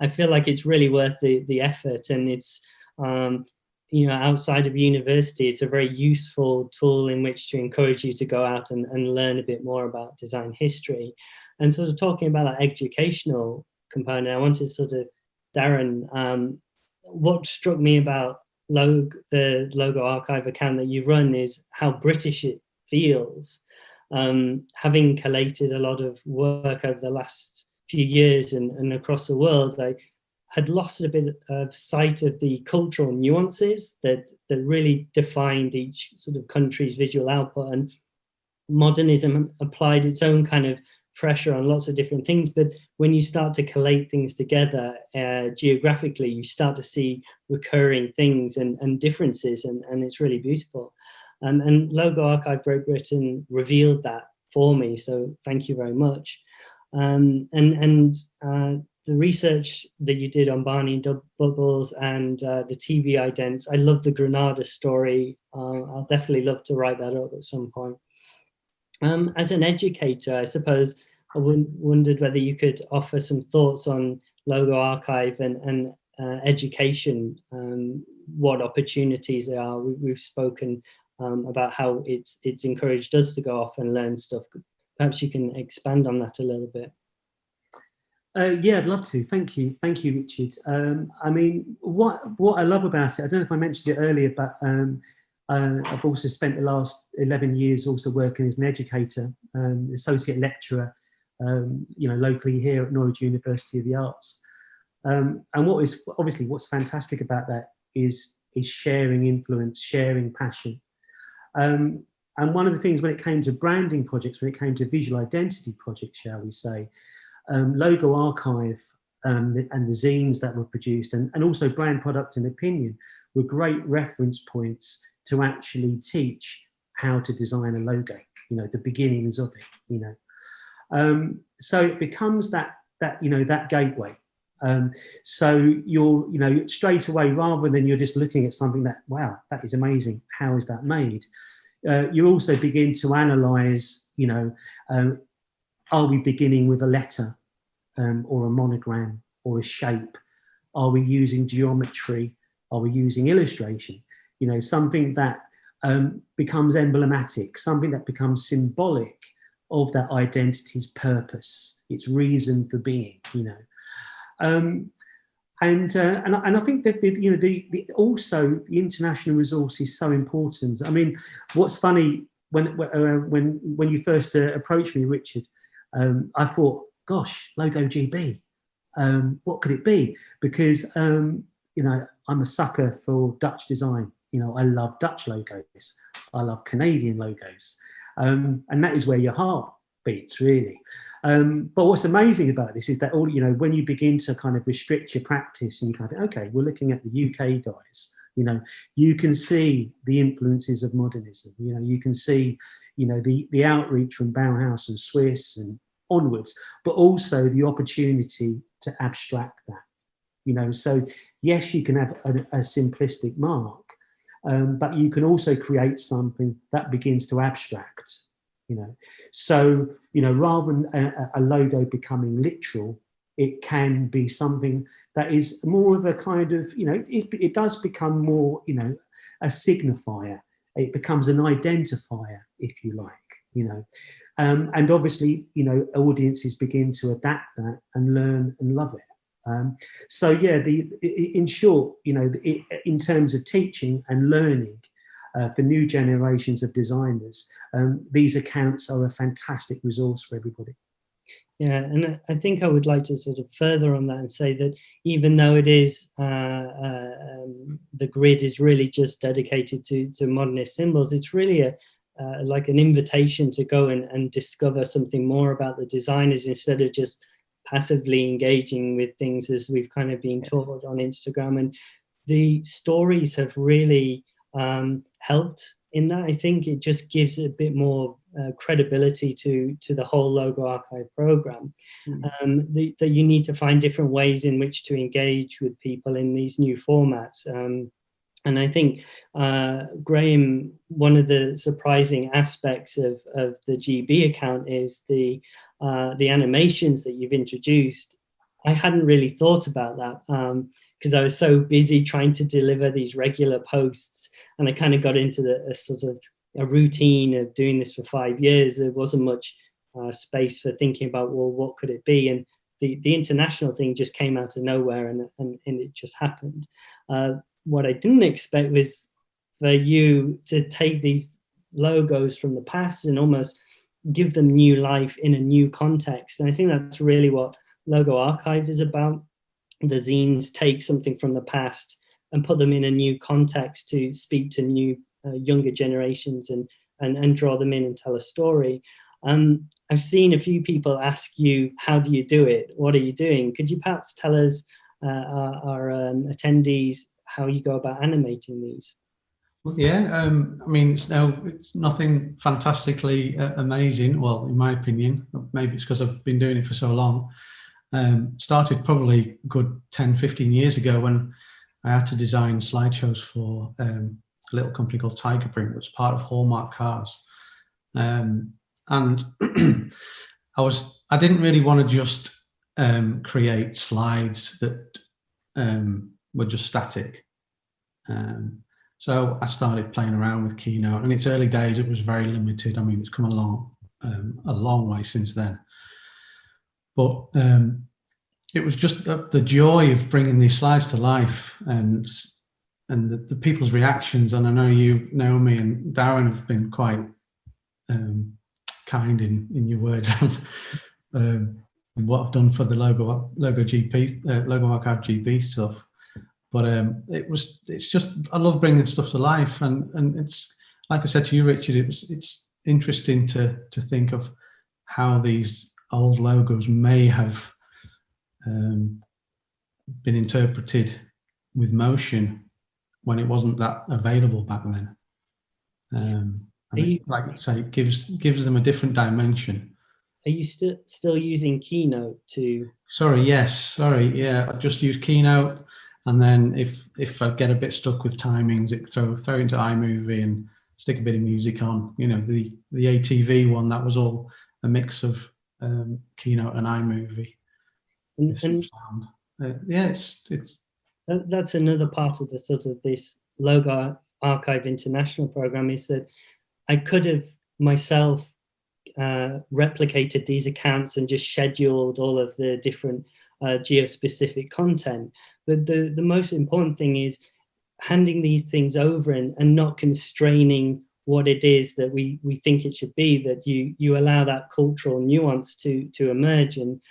I feel like it's really worth the effort, and it's you know, outside of university, it's a very useful tool in which to encourage you to go out and learn a bit more about design history. And sort of talking about that educational component, I wanted to sort of, Darren, what struck me about the LogoArchive account that you run is how British it feels. Having collated a lot of work over the last few years and across the world, I had lost a bit of sight of the cultural nuances that really defined each sort of country's visual output, and modernism applied its own kind of pressure on lots of different things. But when you start to collate things together geographically, you start to see recurring things and differences, and it's really beautiful. And LogoArchive Great Britain revealed that for me, so thank you very much. The research that you did on Barney Bubbles and the TV idents, I love the Granada story. I'll definitely love to write that up at some point. As an educator, I suppose I wondered whether you could offer some thoughts on LogoArchive and education, what opportunities there are. We've spoken about how it's encouraged us to go off and learn stuff. Perhaps you can expand on that a little bit. Yeah, I'd love to. Thank you, Richard. I mean, what I love about it, I don't know if I mentioned it earlier, but I've also spent the last 11 years also working as an educator, associate lecturer, locally here at Norwich University of the Arts. And what's fantastic about that is sharing influence, sharing passion. And one of the things when it came to branding projects, when it came to visual identity projects, shall we say, LogoArchive and the zines that were produced, and also Brand, Product and Opinion, were great reference points to actually teach how to design a logo, the beginnings of it, so it becomes that gateway. So you're straight away, rather than you're just looking at something that, wow, that is amazing, how is that made? You also begin to analyze, are we beginning with a letter or a monogram or a shape? Are we using geometry? Are we using illustration? Something that becomes emblematic, something that becomes symbolic of that identity's purpose, its reason for being, And I think that also the international resource is so important. I mean, what's funny, when you first approached me, Richard, I thought, gosh, Logo GB, what could it be? Because I'm a sucker for Dutch design. I love Dutch logos, I love Canadian logos, and that is where your heart beats, really. But what's amazing about this is that when you begin to kind of restrict your practice and you kind of think, okay, we're looking at the UK guys, you can see the influences of modernism. You can see, the outreach from Bauhaus and Swiss and onwards, but also the opportunity to abstract that. So yes, you can have a simplistic mark, but you can also create something that begins to abstract. So rather than a logo becoming literal, it can be something that is more of a kind of, it does become more, a signifier. It becomes an identifier, if you like, and obviously, audiences begin to adapt that and learn and love it. So yeah, in short, in terms of teaching and learning, for new generations of designers, these accounts are a fantastic resource for everybody. Yeah, and I think I would like to sort of further on that and say that even though it is, the grid is really just dedicated to modernist symbols, it's really like an invitation to go and discover something more about the designers instead of just passively engaging with things as we've kind of been taught on Instagram. And the stories have really helped in that. I think it just gives a bit more credibility to the whole LogoArchive program. That you need to find different ways in which to engage with people in these new formats. And I think, Graham, one of the surprising aspects of the GB account is the animations that you've introduced. I hadn't really thought about that because I was so busy trying to deliver these regular posts, and I kind of got into a sort of a routine of doing this for 5 years. There wasn't much space for thinking about, well, what could it be? And the international thing just came out of nowhere, and it just happened. What I didn't expect was for you to take these logos from the past and almost give them new life in a new context. And I think that's really what LogoArchive is about. The zines take something from the past and put them in a new context to speak to new younger generations and draw them in and tell a story. I've seen a few people ask you, how do you do it? What are you doing? Could you perhaps tell us, our attendees, how you go about animating these? Well, yeah, I mean, it's nothing fantastically amazing. Well, in my opinion, maybe it's because I've been doing it for so long. Started probably a good 10, 15 years ago when I had to design slideshows for a little company called Tiger Print, which was part of Hallmark Cars. And I didn't really want to just create slides that were just static. So I started playing around with Keynote. In its early days, it was very limited. I mean, it's come along a long way since then. But it was just the joy of bringing these slides to life and the people's reactions. And I know you, Naomi, and Darren have been quite kind in your words on what I've done for the LogoArchive GB stuff. But it's just, I love bringing stuff to life, and it's like I said to you, Richard. It's interesting to think of how these old logos may have been interpreted with motion when it wasn't that available back then. Like I say, it gives them a different dimension. Are you still using Keynote to? Yeah, I just use Keynote. And then if I get a bit stuck with timings, it throw into iMovie and stick a bit of music on. You know, the ATV one, that was all a mix of Keynote and iMovie. And sound. That's another part of the sort of this LogoArchive International program, is that I could have myself replicated these accounts and just scheduled all of the different geo-specific content. But the most important thing is handing these things over and not constraining what it is that we think it should be, that you allow that cultural nuance to emerge. And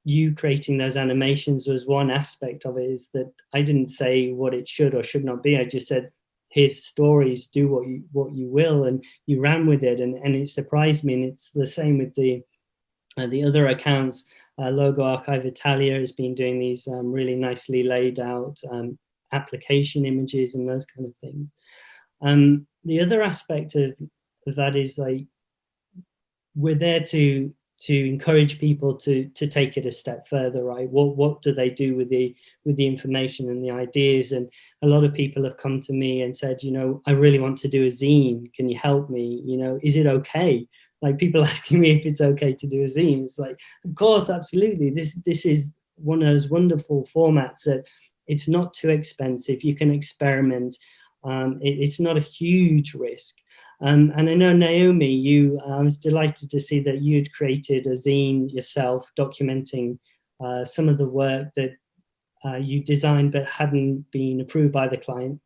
you creating those animations was one aspect of it, is that I didn't say what it should or should not be. I just said, here's stories, do what you will, and you ran with it. And it surprised me. And it's the same with the other accounts. LogoArchive Italia has been doing these really nicely laid out application images and those kind of things. The other aspect of that is, like, we're there to encourage people to take it a step further, right? What do they do with the information and the ideas? And a lot of people have come to me and said, you know, I really want to do a zine. Can you help me? You know, is it okay? Like, people asking me if it's okay to do a zine. It's like, of course, absolutely. This is one of those wonderful formats that it's not too expensive. You can experiment. It's not a huge risk. And I know, Naomi, I was delighted to see that you'd created a zine yourself documenting some of the work that you designed but hadn't been approved by the client.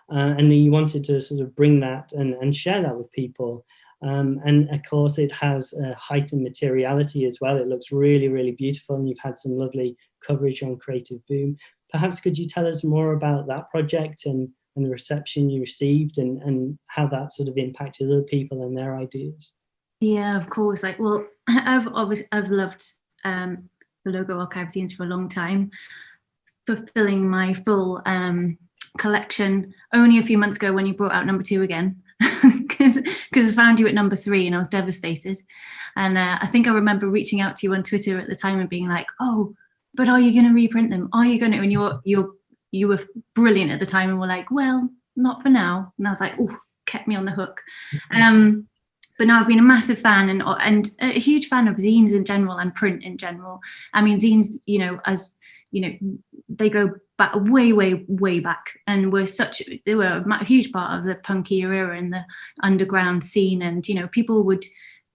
And then you wanted to sort of bring that and share that with people. And of course, it has a heightened materiality as well. It looks really, really beautiful, and you've had some lovely coverage on Creative Boom. Perhaps could you tell us more about that project and the reception you received, and how that sort of impacted other people and their ideas? Yeah, of course. Like, well, I've loved the LogoArchive zines for a long time, fulfilling my full collection only a few months ago when you brought out number 2 again. Because I found you at number 3 and I was devastated. And I think I remember reaching out to you on Twitter at the time and being like, oh, but are you going to reprint them? Are you going to? And you were brilliant at the time and were like, well, not for now. And I was like, oh, kept me on the hook. But now I've been a massive fan and a huge fan of zines in general and print in general. I mean, zines, you know, as you know, they go back way back, and they were a huge part of the punk era and the underground scene. And you know, people would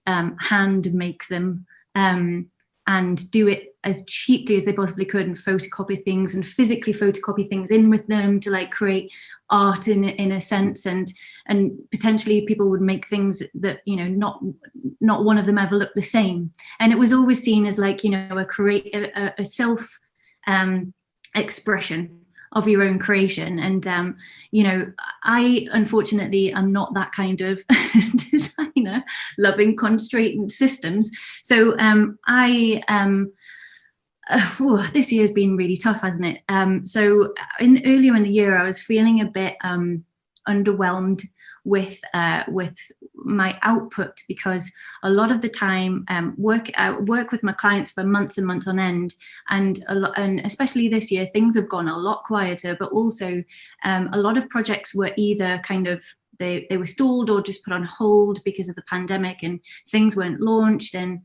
hand make them and do it as cheaply as they possibly could, and photocopy things and physically photocopy things in with them to like create art in a sense, and potentially people would make things that, you know, not one of them ever looked the same. And it was always seen as like, you know, a self expression of your own creation. And you know, I unfortunately am not that kind of designer, loving constraint systems. So I this year's been really tough, hasn't it? So earlier in the year, I was feeling a bit underwhelmed with my output, because a lot of the time work with my clients for months and months on end, and especially this year things have gone a lot quieter, but also a lot of projects were either kind of they were stalled or just put on hold because of the pandemic, and things weren't launched, and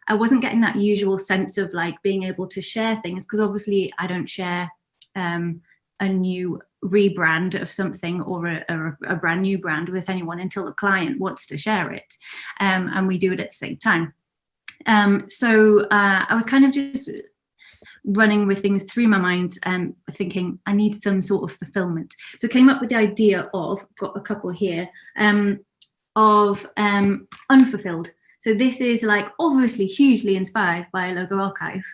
I wasn't getting that usual sense of like being able to share things, because obviously I don't share a new rebrand of something or a brand new brand with anyone until the client wants to share it, and we do it at the same time. So I was kind of just running with things through my mind, thinking I need some sort of fulfillment. So I came up with the idea of, got a couple here, of unfulfilled. So this is like obviously hugely inspired by LogoArchive.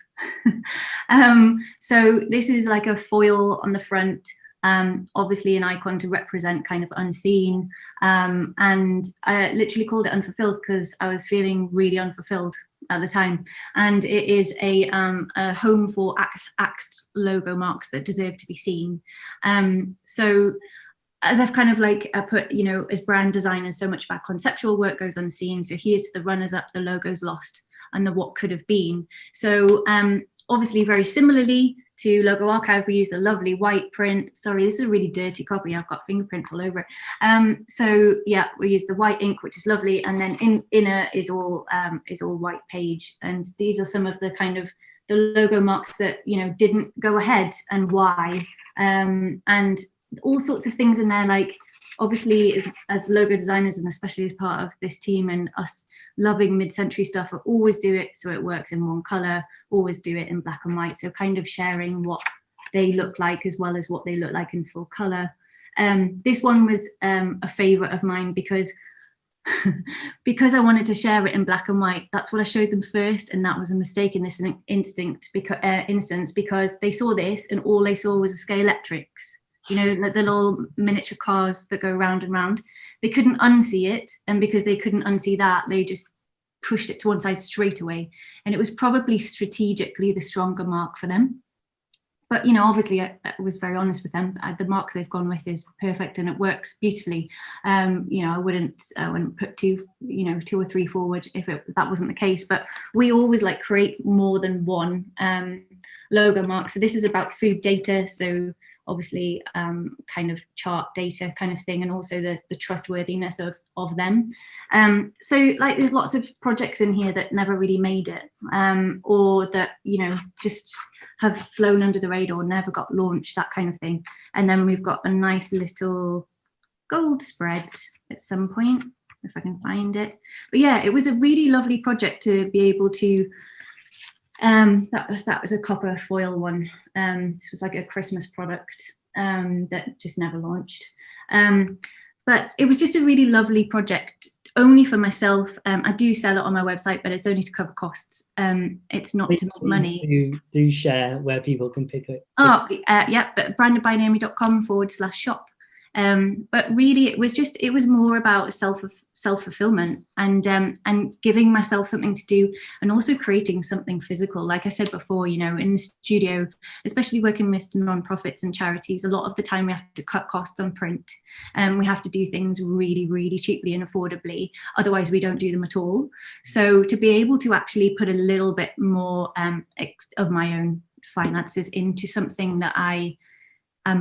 So this is like a foil on the front, obviously an icon to represent kind of unseen. And I literally called it unfulfilled because I was feeling really unfulfilled at the time. And it is a home for axed logo marks that deserve to be seen. So as I've kind of like put, you know, as brand designers, so much of our conceptual work goes unseen. So here's the runners up, the logos lost, and the what could have been. So obviously very similarly to LogoArchive, we use the lovely white print. Sorry, this is a really dirty copy. I've got fingerprints all over it. So yeah, we use the white ink, which is lovely. And then inner is all white page. And these are some of the kind of the logo marks that, you know, didn't go ahead and why. And all sorts of things in there, like obviously as logo designers, and especially as part of this team and us loving mid-century stuff, I always do it so it works in one color, always do it in black and white, so kind of sharing what they look like as well as what they look like in full color. This one was a favorite of mine because I wanted to share it in black and white. That's what I showed them first, and that was a mistake in this instance because they saw this and all they saw was a Scalextrics, you know, like the little miniature cars that go round and round. They couldn't unsee it, and because they couldn't unsee that, they just pushed it to one side straight away. And it was probably strategically the stronger mark for them. But, you know, obviously I was very honest with them. The mark they've gone with is perfect and it works beautifully. You know, I wouldn't put two or three forward if that wasn't the case. But we always like create more than one logo mark. So this is about food data. So obviously kind of chart data kind of thing, and also the trustworthiness of them. So like there's lots of projects in here that never really made it, or that, you know, just have flown under the radar, never got launched, that kind of thing. And then we've got a nice little gold spread at some point, if I can find it. But yeah, it was a really lovely project to be able to, that was a copper foil one. This was like a Christmas product that just never launched. But it was just a really lovely project, only for myself. I do sell it on my website, but it's only to cover costs. It's not to make money. Do share where people can pick it. Yeah, but brandedbynaomi.com/shop. But really it was more about self-fulfillment and giving myself something to do, and also creating something physical. Like I said before, you know, in the studio, especially working with non-profits and charities, a lot of the time we have to cut costs on print, and we have to do things really, really cheaply and affordably. Otherwise we don't do them at all. So to be able to actually put a little bit more of my own finances into something that I'm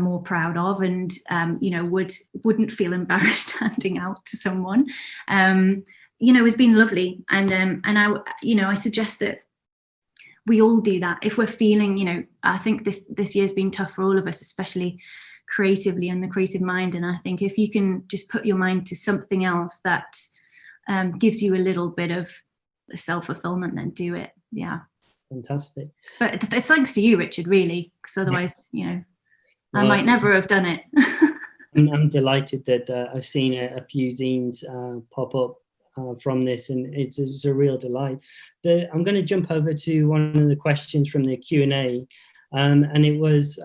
more proud of, and you know, wouldn't feel embarrassed handing out to someone, you know, has been lovely. And I suggest that we all do that if we're feeling, you know, I think this year's been tough for all of us, especially creatively and the creative mind. And I think if you can just put your mind to something else that gives you a little bit of self-fulfillment, then do it. Yeah, fantastic. But it's thanks to you, Richard, really, because otherwise, you know, I might never have done it. I'm delighted that I've seen a few zines pop up from this, and it's a real delight. I'm going to jump over to one of the questions from the Q&A, and it was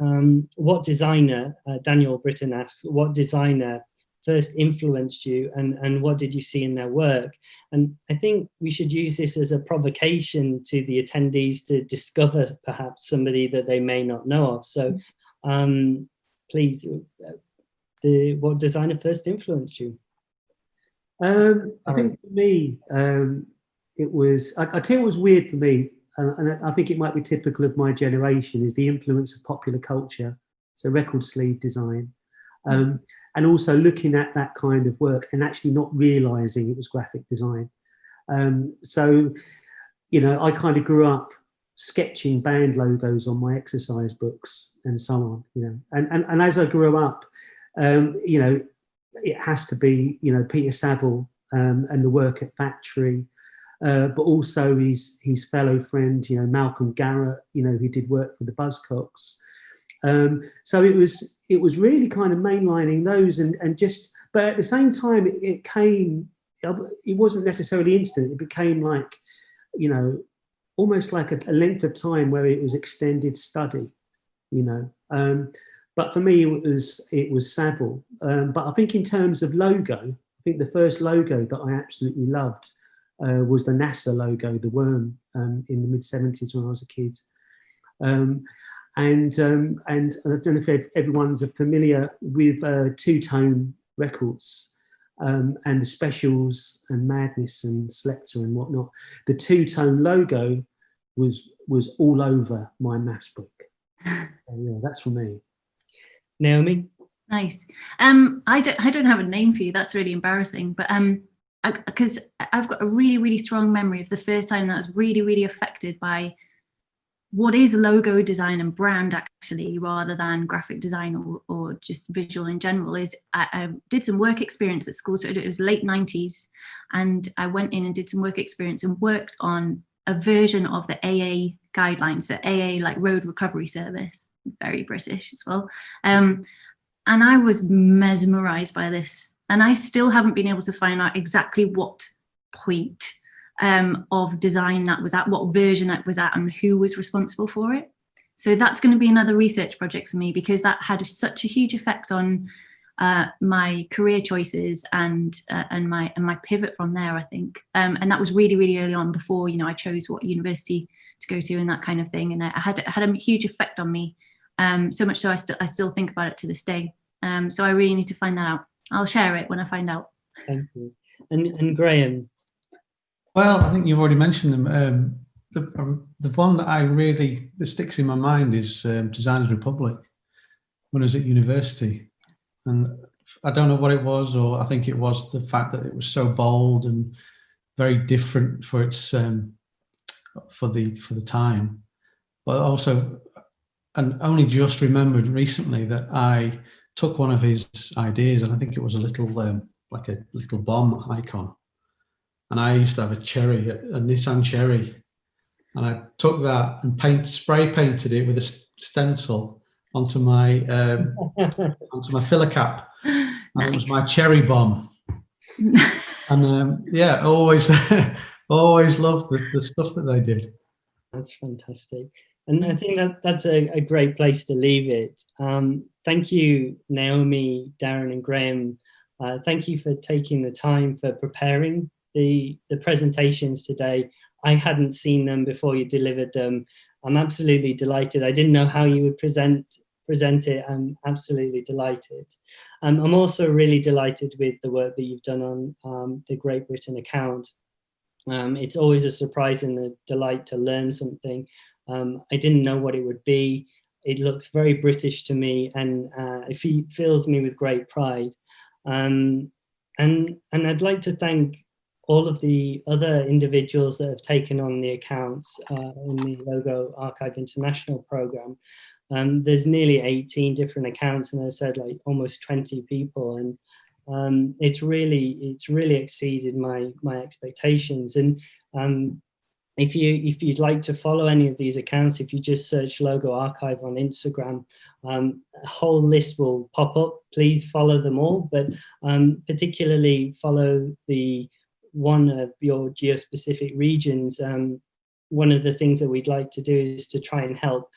what designer, Daniel Britton asked, what designer first influenced you, and what did you see in their work? And I think we should use this as a provocation to the attendees to discover perhaps somebody that they may not know of. So please, what designer first influenced you? I think for me, it was, I tell you what was weird for me, and I think it might be typical of my generation, is the influence of popular culture, so record sleeve design, and also looking at that kind of work and actually not realising it was graphic design. So, you know, I kind of grew up sketching band logos on my exercise books and so on, you know, and as I grew up, you know, it has to be, you know, Peter Saville and the work at Factory, but also his fellow friend, you know, Malcolm Garrett, you know, who did work for the Buzzcocks. So it was really kind of mainlining those and just, but at the same time, it wasn't necessarily instant. It became like, you know, almost like a length of time where it was extended study, you know. But for me, it was Saville. But I think in terms of logo, I think the first logo that I absolutely loved was the NASA logo, the worm, in the mid-70s when I was a kid. And I don't know if everyone's familiar with Two-Tone Records and the Specials and Madness and Selector and whatnot. The Two-Tone logo was all over my maths book. So, yeah, that's for me. Naomi? Nice. I don't have a name for you. That's really embarrassing. But because I've got a really, really strong memory of the first time that I was really, really affected by what is logo design and brand actually, rather than graphic design or just visual in general, is I did some work experience at school. So it was late 90s. And I went in and did some work experience and worked on a version of the AA guidelines, the AA like Road Recovery Service, very British as well. And I was mesmerized by this. And I still haven't been able to find out exactly what point of design that was at, what version it was at, and who was responsible for it. So that's going to be another research project for me, because that had such a huge effect on my career choices and my pivot from there, I think. And that was really, really early on, before, you know, I chose what university to go to and that kind of thing. And it had a huge effect on me, so much so I still think about it to this day. So I really need to find that out. I'll share it when I find out. Thank you. And Graham? Well, I think you've already mentioned them. The one that sticks in my mind is Designers Republic, when I was at university. And I don't know what it was, or I think it was the fact that it was so bold and very different for its for the time. But also, and only just remembered recently that I took one of his ideas, and I think it was a little like a little bomb icon. And I used to have a Nissan Cherry, and I took that and spray painted it with a stencil onto my filler cap. And nice. It was my cherry bomb. And yeah, always loved the stuff that they did. That's fantastic. And I think that's a great place to leave it. Thank you, Naomi, Darren and Graham. Thank you for taking the time for preparing the presentations today. I hadn't seen them before you delivered them. I'm absolutely delighted. I didn't know how you would present it. I'm absolutely delighted. I'm also really delighted with the work that you've done on the Great Britain account. It's always a surprise and a delight to learn something. I didn't know what it would be. It looks very British to me, and it fills me with great pride. And I'd like to thank all of the other individuals that have taken on the accounts in the LogoArchive International program. There's nearly 18 different accounts, and as I said, like almost 20 people, and it's really exceeded my expectations. And if you'd like to follow any of these accounts, if you just search LogoArchive on Instagram, a whole list will pop up. Please follow them all, but particularly follow the one of your geospecific regions. One of the things that we'd like to do is to try and help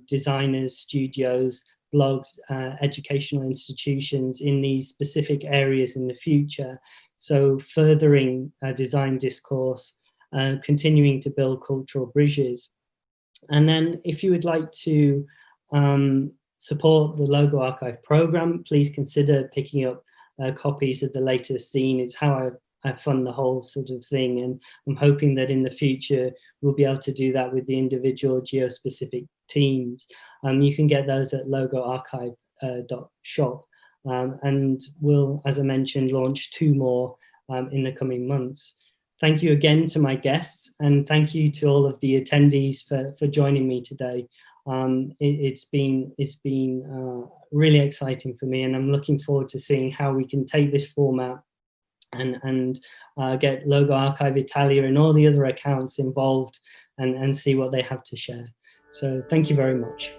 designers, studios, blogs, educational institutions in these specific areas in the future. So furthering design discourse, continuing to build cultural bridges. And then if you would like to support the LogoArchive program, please consider picking up copies of the latest zine. It's how I fund the whole sort of thing, and I'm hoping that in the future we'll be able to do that with the individual geo-specific teams. You can get those at LogoArchive.shop, and we'll, as I mentioned, launch 2 more in the coming months. Thank you again to my guests, and thank you to all of the attendees for joining me today. It's been really exciting for me, and I'm looking forward to seeing how we can take this format and get LogoArchive Italia and all the other accounts involved and see what they have to share. So thank you very much.